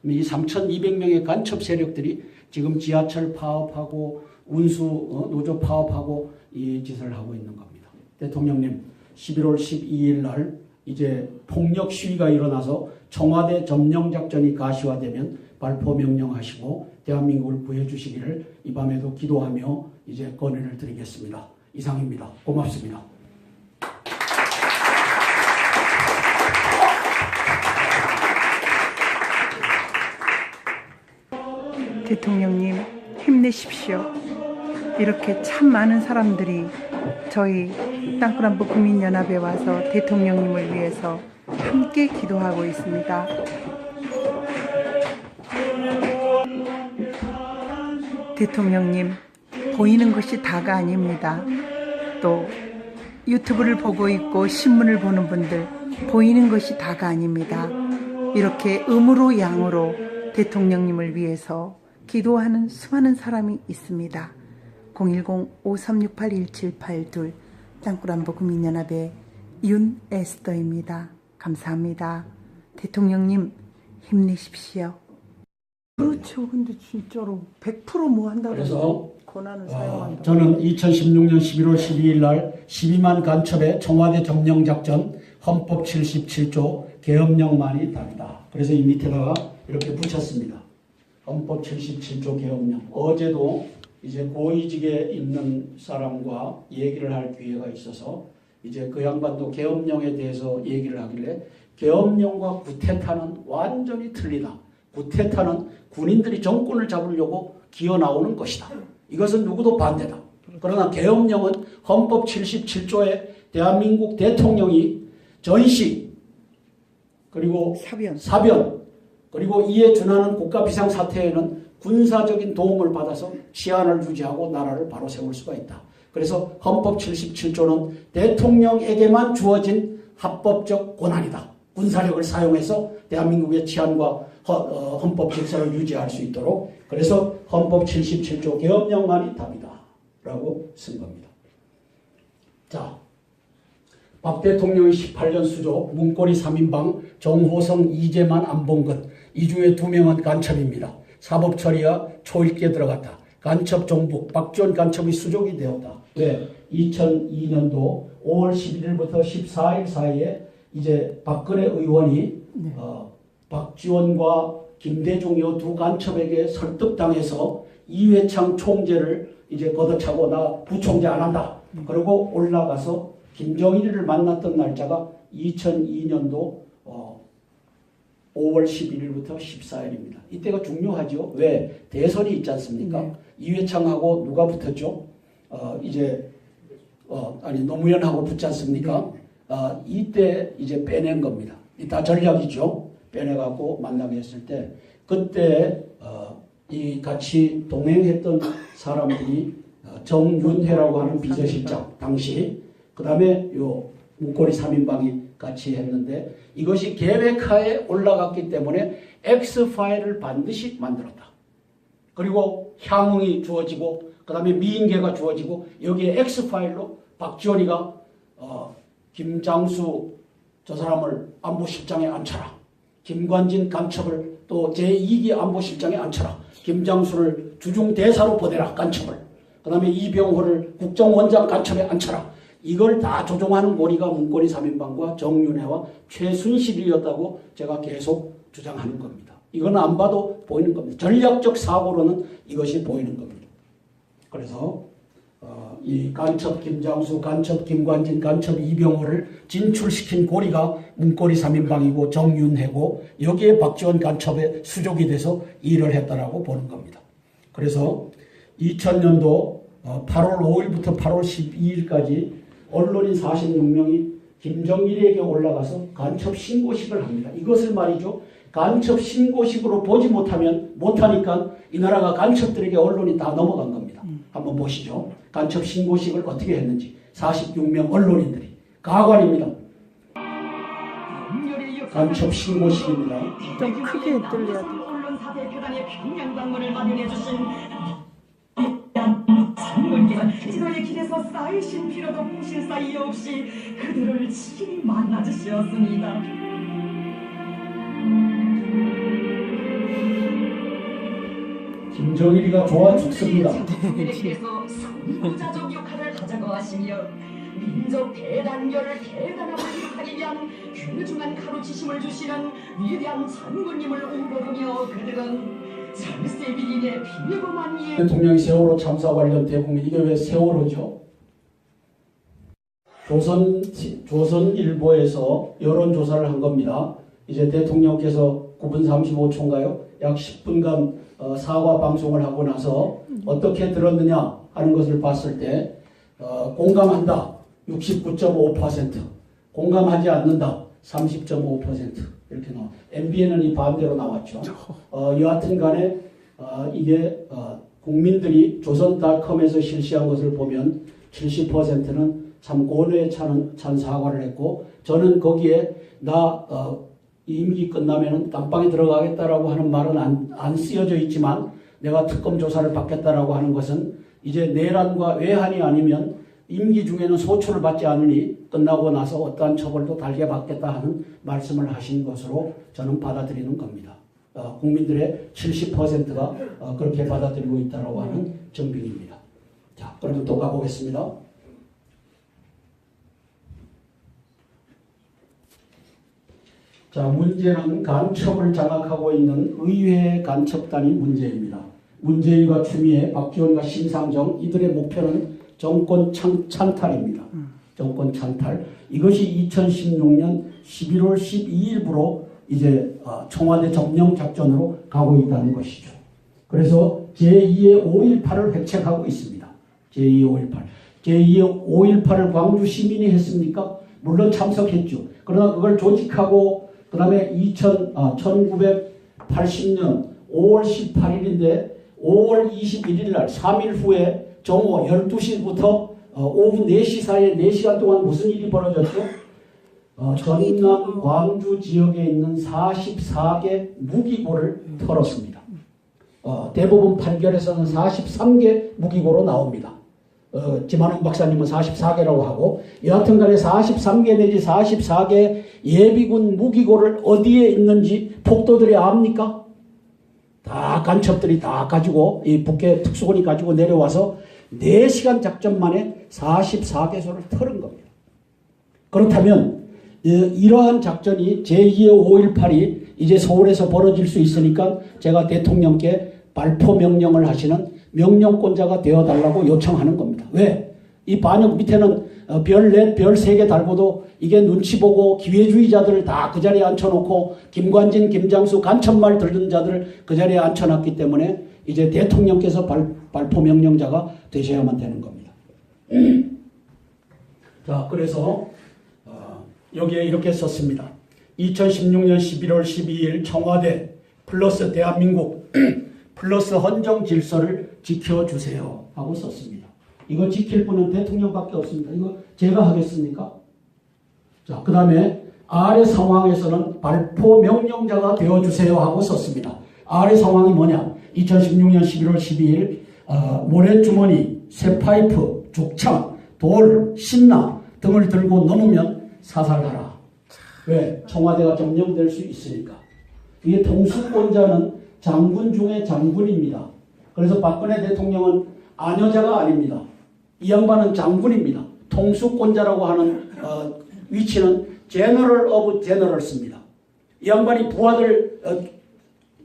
이 3,200명의 간첩 세력들이 지금 지하철 파업하고 운수 노조 파업하고 이 짓을 하고 있는 겁니다. 대통령님, 11월 12일 날 이제 폭력 시위가 일어나서 청와대 점령 작전이 가시화되면 발포 명령하시고 대한민국을 구해 주시기를 이 밤에도 기도하며 이제 건의를 드리겠습니다. 이상입니다. 고맙습니다. 대통령님 힘내십시오. 이렇게 참 많은 사람들이 저희 땅끝안보 국민연합에 와서 대통령님을 위해서 함께 기도하고 있습니다. 대통령님, 보이는 것이 다가 아닙니다. 또 유튜브를 보고 있고 신문을 보는 분들, 보이는 것이 다가 아닙니다. 이렇게 음으로 양으로 대통령님을 위해서 기도하는 수많은 사람이 있습니다. 010-5368-1782 땅끝안보 국민연합의 윤에스더입니다. 감사합니다. 대통령님 힘내십시오. 그렇죠. 근데 진짜로 100% 뭐 한다고 그래서 권한을 사용한다. 저는 2016년 11월 12일 날 12만 간첩의 청와대 점령 작전 헌법 77조 계엄령만이 답이다. 그래서 이 밑에다가 이렇게 붙였습니다. 헌법 77조 계엄령. 어제도 이제 고위직에 있는 사람과 얘기를 할 기회가 있어서 이제 그 양반도 계엄령에 대해서 얘기를 하길래 계엄령과 구테타는 완전히 틀리다. 구테타는 군인들이 정권을 잡으려고 기어 나오는 것이다. 이것은 누구도 반대다. 그러나 계엄령은 헌법 77조에 대한민국 대통령이 전시 그리고 사변 그리고 이에 준하는 국가 비상사태에는 군사적인 도움을 받아서 치안을 유지하고 나라를 바로 세울 수가 있다. 그래서 헌법 77조는 대통령에게만 주어진 합법적 권한이다. 군사력을 사용해서 대한민국의 치안과 헌법 질서를 유지할 수 있도록 그래서 헌법 77조 계엄령만이 답이다 라고 쓴 겁니다. 자, 박 대통령의 18년 수족, 문고리 3인방, 정호성, 이재만, 안봉근, 이 중에 2명은 간첩입니다. 사법 처리와 초읽기에 들어갔다. 간첩 종북, 박지원 간첩의 수족이 되었다. 왜? 2002년도 5월 11일부터 14일 사이에 이제 박근혜 의원이 박지원과 김대중 이 두 간첩에게 설득당해서 이회창 총재를 이제 걷어차고 나 부총재 안 한다. 그리고 올라가서 김정일을 만났던 날짜가 2002년도 5월 11일부터 14일입니다. 이때가 중요하죠. 왜? 대선이 있지 않습니까? 이회창하고 누가 붙었죠? 노무현하고 붙지 않습니까? 이때 이제 빼낸 겁니다. 다 전략이죠. 빼내갖고 만나게 했을 때, 그때 이 같이 동행했던 사람들이 정윤회라고 하는 비서실장 당시, 그 다음에 요 문고리 3인방이 같이 했는데, 이것이 계획하에 올라갔기 때문에 X파일을 반드시 만들었다. 그리고 향응이 주어지고 그 다음에 미인계가 주어지고 여기에 X파일로 박지원이가 김장수 저 사람을 안보실장에 앉혀라. 김관진 간첩을 또 제2기 안보실장에 앉혀라. 김장수를 주중대사로 보내라. 간첩을. 그 다음에 이병호를 국정원장 간첩에 앉혀라. 이걸 다 조종하는 고리가 문고리 3인방과 정윤회와 최순실이었다고 제가 계속 주장하는 겁니다. 이건 안 봐도 보이는 겁니다. 전략적 사고로는 이것이 보이는 겁니다. 그래서 이 간첩 김장수, 간첩 김관진, 간첩 이병호를 진출시킨 고리가 문고리 3인방이고 정윤회고 여기에 박지원 간첩의 수족이 돼서 일을 했다라고 보는 겁니다. 그래서 2000년도 8월 5일부터 8월 12일까지 언론인 46명이 김정일에게 올라가서 간첩 신고식을 합니다. 이것을 말이죠. 간첩 신고식으로 보지 못하니까 이 나라가 간첩들에게 언론이 다 넘어간 겁니다. 한번 보시죠. 간첩 신고식을 어떻게 했는지. 46명 언론인들이. 가관입니다. 간첩 신고식입니다. 좀 크게 들려야 돼. 언론사 대표단의 평양 방문을 마련해 주신 장군께서 지도의 길에서 쌓이신 피로도 푸실 사이 없이 그들을 친히 만나 주셨습니다. 김정일이가 좋아 죽습니다. 장군께서 선구자적 역할을 하자고 하시며 민족 대단결을 대단함을 기록하기 위한 귀중한 가르치심을 주시는 위대한 장군님을 우러르며 그들은 절세비인의 비밀고만 이해 대통령이 세월호 참사 관련 대국민, 이게 왜 세월호죠? 조선일보에서 여론조사를 한 겁니다. 이제 대통령께서 9분 35초인가요? 약 10분간 사과 방송을 하고 나서 어떻게 들었느냐 하는 것을 봤을 때 공감한다 69.5%, 공감하지 않는다 30.5% 이렇게 나와. MBN은 이 반대로 나왔죠. 여하튼 간에 이게 국민들이 조선닷컴에서 실시한 것을 보면 70%는 참 고뇌에 찬 사과를 했고, 저는 거기에 임기 끝나면은 감방에 들어가겠다라고 하는 말은 안 쓰여져 있지만, 내가 특검 조사를 받겠다라고 하는 것은 이제 내란과 외환이 아니면 임기 중에는 소출을 받지 않으니 끝나고 나서 어떠한 처벌도 달게 받겠다 하는 말씀을 하신 것으로 저는 받아들이는 겁니다. 국민들의 70%가 그렇게 받아들이고 있다고 하는 정빙입니다. 자, 그러면 또 가보겠습니다. 자, 문제는 간첩을 장악하고 있는 의회 간첩단이 문제입니다. 문재인과 추미애, 박지원과 심상정, 이들의 목표는 정권 찬탈입니다. 정권 찬탈. 이것이 2016년 11월 12일부로 이제 청와대 점령 작전으로 가고 있다는 것이죠. 그래서 제2의 5.18을 획책하고 있습니다. 제2의 5.18. 제2의 5.18을 광주 시민이 했습니까? 물론 참석했죠. 그러나 그걸 조직하고 그 다음에 1980년 5월 18일인데 5월 21일 날 3일 후에 정오 12시부터 오후 4시 사이에 4시간 동안 무슨 일이 벌어졌죠? 전남 광주 지역에 있는 44개 무기고를 털었습니다. 대부분 판결에서는 43개 무기고로 나옵니다. 지만원 박사님은 44개라고 하고 여하튼 간에 43개 내지 44개 예비군 무기고를 어디에 있는지 폭도들이 압니까? 다 간첩들이 다 가지고 이 북해 특수군이 가지고 내려와서 4시간 작전 만에 44개소를 털은 겁니다. 그렇다면 이러한 작전이 제2의 5.18이 이제 서울에서 벌어질 수 있으니까 제가 대통령께 발포 명령을 하시는 명령권자가 되어달라고 요청하는 겁니다. 왜? 이 반역 밑에는 별 4, 별 3개 달고도 이게 눈치 보고 기회주의자들을 다 그 자리에 앉혀놓고 김관진, 김장수 간첩말 들는 자들을 그 자리에 앉혀놨기 때문에 이제 대통령께서 발포 명령자가 되셔야만 되는 겁니다. 자, 그래서 여기에 이렇게 썼습니다. 2016년 11월 12일 청와대 플러스 대한민국 플러스 헌정 질서를 지켜주세요 하고 썼습니다. 이거 지킬 분은 대통령밖에 없습니다. 이거 제가 하겠습니까? 자, 그 다음에 아래 상황에서는 발포 명령자가 되어주세요 하고 썼습니다. 아래 상황이 뭐냐? 2016년 11월 12일 모래주머니, 쇠파이프, 죽창, 돌, 신나 등을 들고 넘으면 사살하라. 왜? 청와대가 점령될 수 있으니까. 이게 통수권자는 장군 중에 장군입니다. 그래서 박근혜 대통령은 아녀자가 아닙니다. 이 양반은 장군입니다. 통수권자라고 하는 위치는 제너럴 오브 제너럴스입니다. 이 양반이 부하들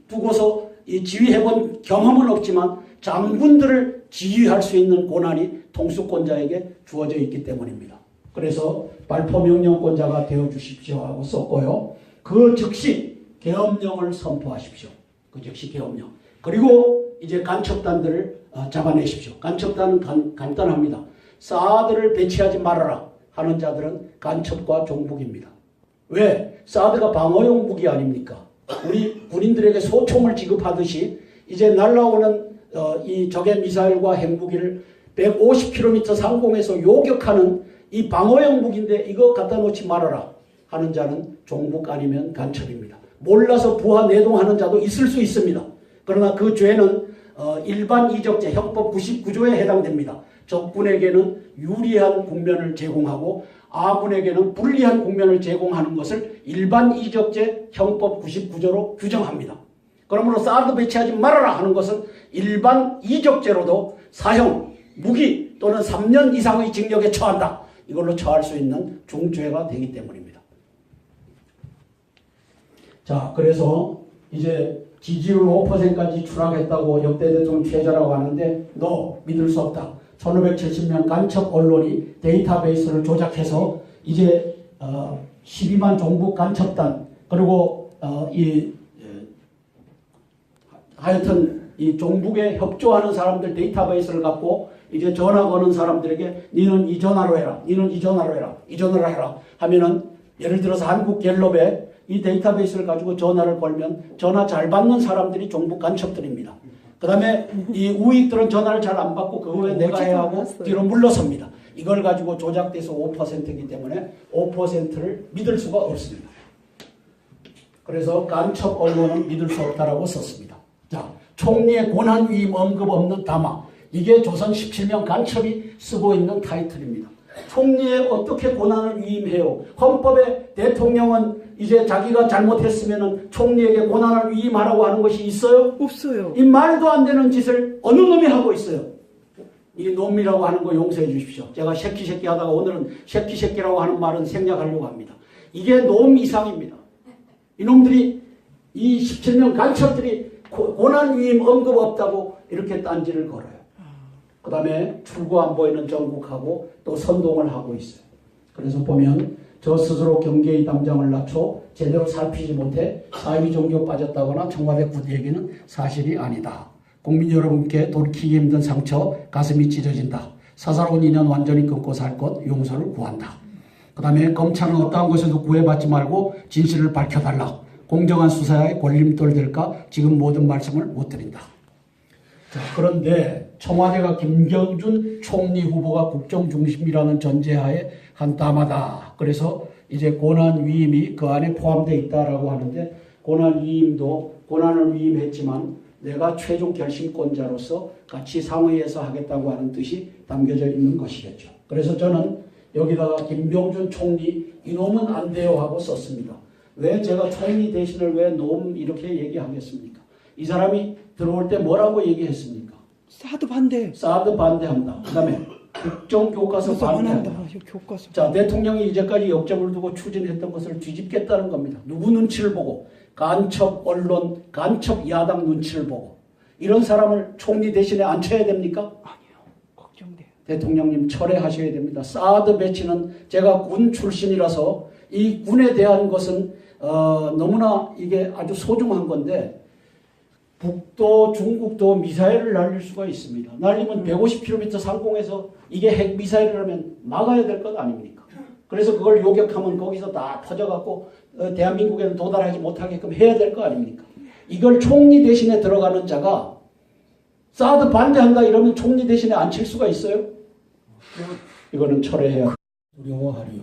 두고서 지휘해본 경험은 없지만 장군들을 지휘할 수 있는 권한이 통수권자에게 주어져 있기 때문입니다. 그래서 발포명령권자가 되어주십시오 하고 썼고요. 그 즉시 계엄령을 선포하십시오. 그 즉시 계엄령. 그리고 이제 간첩단들을 잡아내십시오. 간첩단은 간단합니다. 사드를 배치하지 말아라 하는 자들은 간첩과 종북입니다. 왜? 사드가 방어용 무기 아닙니까? 우리 군인들에게 소총을 지급하듯이 이제 날아오는 이 적의 미사일과 핵무기를 150km 상공에서 요격하는 이 방어용 무기인데 이거 갖다 놓지 말아라 하는 자는 종북 아니면 간첩입니다. 몰라서 부하 내동하는 자도 있을 수 있습니다. 그러나 그 죄는 일반 이적죄 형법 99조에 해당됩니다. 적군에게는 유리한 국면을 제공하고 아군에게는 불리한 국면을 제공하는 것을 일반 이적죄 형법 99조로 규정합니다. 그러므로 사드 배치하지 말아라 하는 것은 일반 이적죄로도 사형, 무기 또는 3년 이상의 징역에 처한다. 이걸로 처할 수 있는 중죄가 되기 때문입니다. 자, 그래서 이제 지지율 5%까지 추락했다고 역대 대통령 최저라고 하는데 믿을 수 없다. 1570명 간첩 언론이 데이터베이스를 조작해서 이제 12만 종북 간첩단 그리고 하여튼 이 종북에 협조하는 사람들 데이터베이스를 갖고 이제 전화 거는 사람들에게 니는 이 전화로 해라. 니는 이 전화로 해라. 이 전화로 해라. 하면은 예를 들어서 한국갤럽에 이 데이터베이스를 가지고 전화를 걸면 전화 잘 받는 사람들이 종북 간첩들입니다. 그 다음에 이 우익들은 전화를 잘 안 받고 그거 왜 내가 해야 하고 뒤로 물러섭니다. 이걸 가지고 조작돼서 5%이기 때문에 5%를 믿을 수가 없습니다. 그래서 간첩 언론은 믿을 수 없다라고 썼습니다. 자, 총리의 권한 위임 언급 없는 담화. 이게 조선 17명 간첩이 쓰고 있는 타이틀입니다. 총리에 어떻게 권한을 위임해요? 헌법에 대통령은 이제 자기가 잘못했으면 총리에게 권한을 위임하라고 하는 것이 있어요? 없어요. 이 말도 안 되는 짓을 어느 놈이 하고 있어요? 이 놈이라고 하는 거 용서해 주십시오. 제가 새끼 하다가 오늘은 새끼라고 하는 말은 생략하려고 합니다. 이게 놈 이상입니다. 이놈들이 이 17명 간첩들이 권한 위임 언급 없다고 이렇게 딴지를 걸어요. 그 다음에 출구 안 보이는 정국하고 또 선동을 하고 있어요. 그래서 보면 저 스스로 경계의 담장을 낮춰 제대로 살피지 못해 사위 종교 빠졌다거나 청와대 구대 얘기는 사실이 아니다. 국민 여러분께 돌이키기 힘든 상처 가슴이 찢어진다. 사사로운 인연 완전히 끊고 살 것 용서를 구한다. 그 다음에 검찰은 어떠한 것에도 구애받지 말고 진실을 밝혀달라. 공정한 수사에 걸림돌 될까 지금 모든 말씀을 못 드린다. 자, 그런데 청와대가 김경준 총리 후보가 국정중심이라는 전제하에 한 담화다. 그래서 이제 권한 위임이 그 안에 포함되어 있다라고 하는데 권한 위임도 권한을 위임했지만 내가 최종 결심권자로서 같이 상의해서 하겠다고 하는 뜻이 담겨져 있는 것이겠죠. 그래서 저는 여기다가 김병준 총리 이놈은 안 돼요 하고 썼습니다. 왜 제가 총리 대신을 왜 놈 이렇게 얘기하겠습니까? 이 사람이 들어올 때 뭐라고 얘기했습니까? 사드 반대. 사드 반대한다. 그 다음에 국정교과서 반대한다. 교과서. 자, 대통령이 이제까지 역점을 두고 추진했던 것을 뒤집겠다는 겁니다. 누구 눈치를 보고, 간첩 언론, 간첩 야당 눈치를 보고 이런 사람을 총리 대신에 앉혀야 됩니까? 아니요. 걱정돼요. 대통령님 철회하셔야 됩니다. 사드 배치는 제가 군 출신이라서 이 군에 대한 것은 너무나 이게 아주 소중한 건데 북도 중국도 미사일을 날릴 수가 있습니다. 날리면 150km 상공에서 이게 핵미사일이라면 막아야 될 것 아닙니까? 그래서 그걸 요격하면 거기서 다 터져갖고 대한민국에는 도달하지 못하게끔 해야 될 거 아닙니까? 이걸 총리 대신에 들어가는 자가 사드 반대한다 이러면 총리 대신에 앉힐 수가 있어요? 이거는 철회해야 두려워하리요.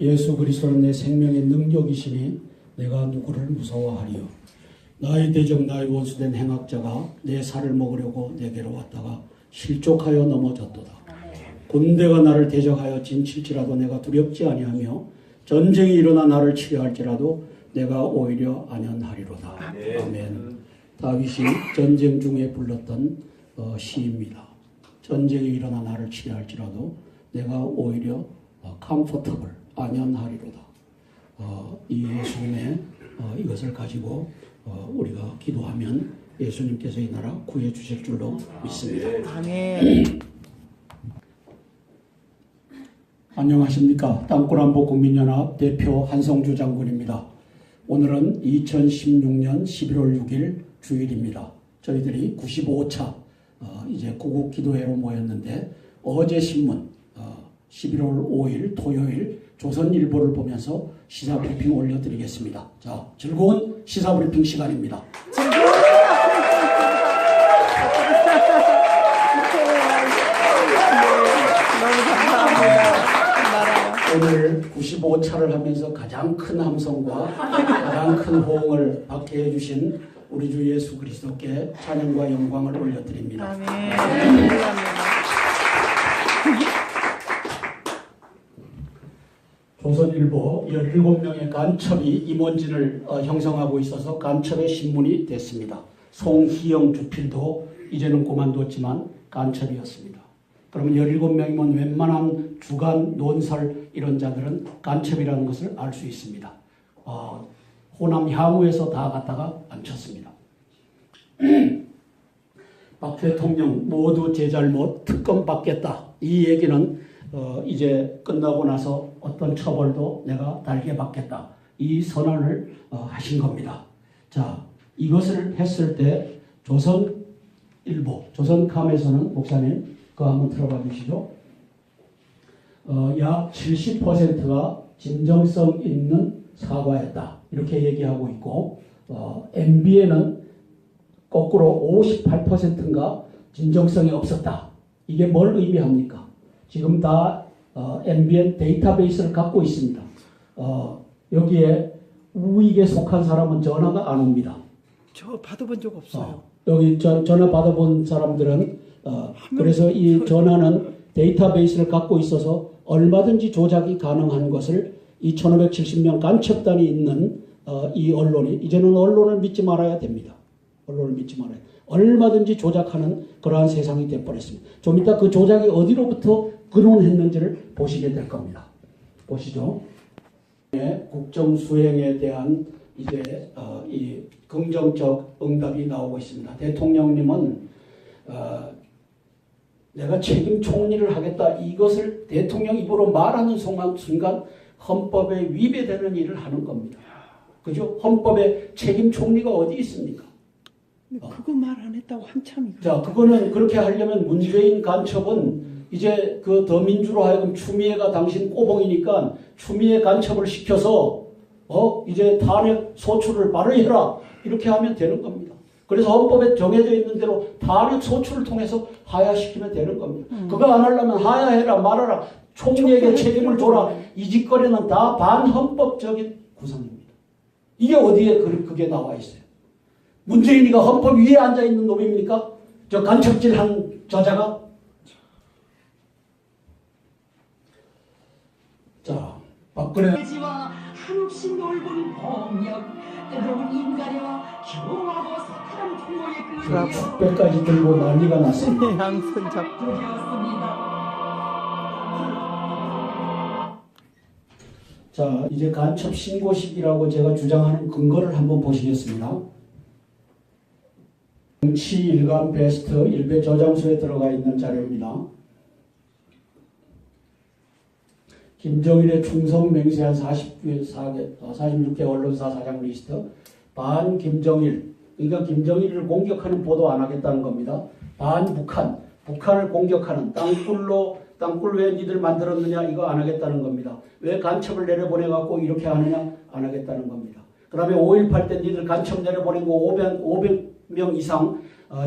예수 그리스도는 내 생명의 능력이시니 내가 누구를 무서워하리요. 나의 대적 나의 원수된 행악자가 내 살을 먹으려고 내게로 왔다가 실족하여 넘어졌도다. 군대가 나를 대적하여 진칠지라도 내가 두렵지 아니하며 전쟁이 일어나 나를 치려 할지라도 내가 오히려 안연하리로다. 아멘. 다윗이 전쟁 중에 불렀던 시입니다. 전쟁이 일어나 나를 치려 할지라도 내가 오히려 comfortable, 안연하리로다. 이 예수님의 이것을 가지고 우리가 기도하면 예수님께서 이 나라 구해 주실 줄로 믿습니다. 아멘. 안녕하십니까. 땅굴안보 국민연합 대표 한성주 장군입니다. 오늘은 2016년 11월 6일 주일입니다. 저희들이 95차 이제 구국 기도회로 모였는데 어제 신문 11월 5일 토요일 조선일보를 보면서 시사 브리핑 올려드리겠습니다. 자, 즐거운 시사 브리핑 시간입니다. 오늘 95차를 하면서 가장 큰 함성과 가장 큰 호응을 받게 해주신 우리 주 예수 그리스도께 찬양과 영광을 올려드립니다. 아멘. 조선일보 17명의 간첩이 임원진을 형성하고 있어서 간첩의 신문이 됐습니다. 송희영 주필도 이제는 그만뒀지만 간첩이었습니다. 그러면 17명이면 웬만한 주간, 논설 이런 자들은 간첩이라는 것을 알 수 있습니다. 호남 향후에서 다 갖다가 앉혔습니다. 박 대통령 모두 제 잘못 특검 받겠다. 이 얘기는 이제 끝나고 나서 어떤 처벌도 내가 달게 받겠다. 이 선언을 하신 겁니다. 자, 이것을 했을 때 조선일보, 조선캄에서는 목사님 그거 한번 들어봐 주시죠. 약 70%가 진정성 있는 사과였다. 이렇게 얘기하고 있고 MBN은 거꾸로 58%인가 진정성이 없었다. 이게 뭘 의미합니까? 지금 다 MBN 데이터베이스를 갖고 있습니다. 여기에 우익에 속한 사람은 전화가 안 옵니다. 저 받아본 적 없어요. 여기 전화 받아본 사람들은 그래서 이 전화는 데이터베이스를 갖고 있어서 얼마든지 조작이 가능한 것을 이 1570명 간첩단이 있는 이 언론이 이제는 언론을 믿지 말아야 됩니다. 언론을 믿지 말아야 돼요. 얼마든지 조작하는 그러한 세상이 되어버렸습니다. 좀 이따 그 조작이 어디로부터 근원했는지를 보시게 될 겁니다. 보시죠. 국정 수행에 대한 이제 이 긍정적 응답이 나오고 있습니다. 대통령님은 내가 책임 총리를 하겠다 이것을 대통령 입으로 말하는 순간 헌법에 위배되는 일을 하는 겁니다. 그죠? 헌법에 책임 총리가 어디 있습니까? 그거 말 안 했다고 한참이. 자, 그거는 그렇게 하려면 문재인 간첩은 이제 그 더민주로 하여금 추미애가 당신 꼬봉이니까 추미애 간첩을 시켜서 이제 탄핵 소추를 발의해라 이렇게 하면 되는 겁니다. 그래서 헌법에 정해져 있는 대로 탄핵 소추를 통해서 하야시키면 되는 겁니다. 그거 안 하려면 하야해라 말아라 총리에게 책임을 줘라 이 짓거리는 다 반헌법적인 구상입니다. 이게 어디에 그게 나와 있어요? 문재인이가 헌법 위에 앉아있는 놈입니까? 저 간첩질한 저자가? 박근혜 돼지와 한없이 넓은 범역 때로는 인간여 교하고 사람 풍모에 끌려 축배까지 들고 난리가 났습니다. 양손 잡고. 되었습니다. 자, 이제 간첩 신고식이라고 제가 주장하는 근거를 한번 보시겠습니다. 정치 일간 베스트 일베 저장소에 들어가 있는 자료입니다. 김정일의 충성 맹세한 46개 언론사 사장 리스트, 반 김정일, 그러니까 김정일을 공격하는 보도 안 하겠다는 겁니다. 반 북한, 북한을 공격하는 땅굴 왜 니들 만들었느냐 이거 안 하겠다는 겁니다. 왜 간첩을 내려보내갖고 이렇게 하느냐 안 하겠다는 겁니다. 그 다음에 5.18 때 니들 간첩 내려보낸 거 500명 이상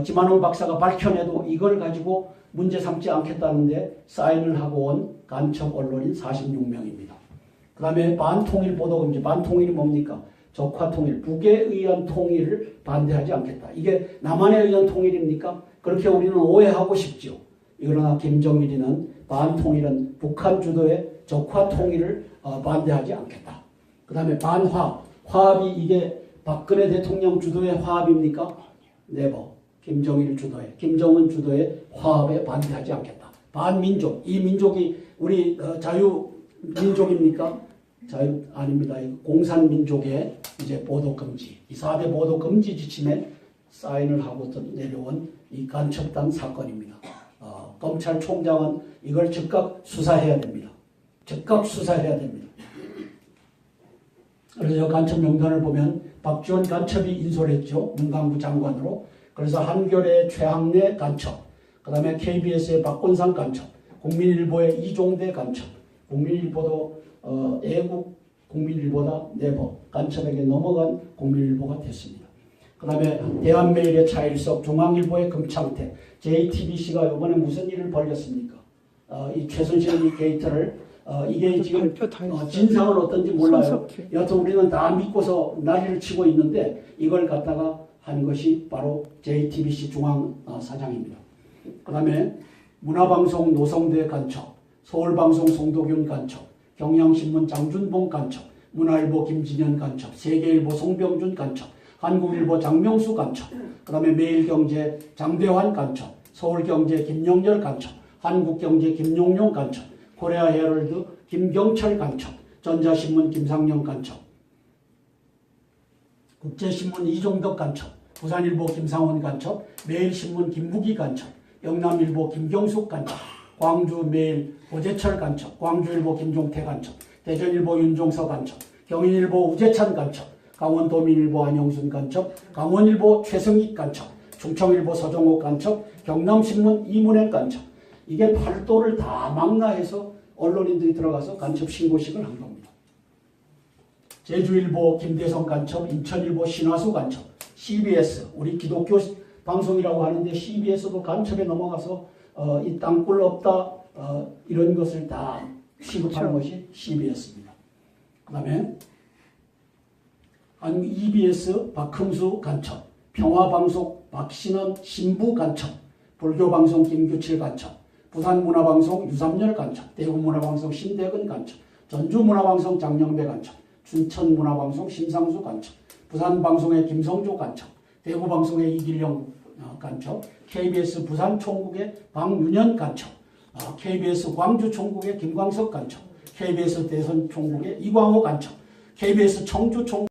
지만원 박사가 밝혀내도 이걸 가지고 문제 삼지 않겠다는데 사인을 하고 온 간첩 언론인 46명입니다. 그 다음에 반통일 보도금지, 반통일이 뭡니까? 적화통일, 북에 의한 통일을 반대하지 않겠다. 이게 남한에 의한 통일입니까? 그렇게 우리는 오해하고 싶죠. 그러나 김정일이는 반통일은 북한 주도의 적화통일을 반대하지 않겠다. 그 다음에 반화합, 화합이 이게 박근혜 대통령 주도의 화합입니까? 네버. 김정일 주도의, 김정은 주도의 화합에 반대하지 않겠다. 반민족, 이 민족이 우리 자유민족입니까? 자유 아닙니다. 공산민족의 이제 보도금지, 이 4대 보도금지 지침에 사인을 하고 내려온 이 간첩단 사건입니다. 검찰총장은 이걸 즉각 수사해야 됩니다. 즉각 수사해야 됩니다. 그래서 간첩 명단을 보면 박지원 간첩이 인솔했죠. 문광부 장관으로. 그래서 한겨레 최학래 간첩, 그 다음에 KBS의 박건상 간첩, 국민일보의 이종대 간첩, 국민일보도 애국 국민일보다 네버 간첩에게 넘어간 국민일보가 됐습니다. 그 다음에 대한매일의 차일석, 중앙일보의 금창태, JTBC가 이번에 무슨 일을 벌였습니까? 이 최순실 이 게이트를 이게 지금 진상은 어떤지 몰라요. 여하튼 우리는 다 믿고서 난리를 치고 있는데 이걸 갖다가 한 것이 바로 JTBC 중앙 사장입니다. 그 다음에 문화방송 노성대 간첩, 서울방송 송도균 간첩, 경향신문 장준봉 간첩, 문화일보 김진현 간첩, 세계일보 송병준 간첩, 한국일보 장명수 간첩, 그 다음에 매일경제 장대환 간첩, 서울경제 김영렬 간첩, 한국경제 김용용 간첩, 코리아 헤럴드 김경철 간첩, 전자신문 김상영 간첩, 국제신문 이종덕 간첩, 부산일보 김상원 간첩, 매일신문 김무기 간첩, 영남일보 김경숙 간첩, 광주매일 고재철 간첩, 광주일보 김종태 간첩, 대전일보 윤종서 간첩, 경인일보 우재찬 간첩, 강원도민일보 안영순 간첩, 강원일보 최승익 간첩, 충청일보 서정옥 간첩, 경남신문 이문행 간첩. 이게 팔도를 다 망라해서 언론인들이 들어가서 간첩 신고식을 한 겁니다. 제주일보 김대성 간첩, 인천일보 신화수 간첩, CBS, 우리 기독교 방송이라고 하는데 CBS도 간첩에 넘어가서 이 땅굴 없다 이런 것을 다 취급하는 것이 CBS입니다. 그 다음에 EBS 박흥수 간첩, 평화방송 박신원 신부 간첩, 불교방송 김규칠 간첩, 부산문화방송 유삼열 간첩, 대구문화방송 신대근 간첩, 전주문화방송 장영배 간첩, 춘천문화방송 심상수 간첩, 부산방송의 김성조 간첩, 대구방송의 이길영 간첩, KBS 부산총국의 박윤현 간첩, KBS 광주총국의 김광석 간첩, KBS 대선총국의 이광호 간첩, KBS 청주총국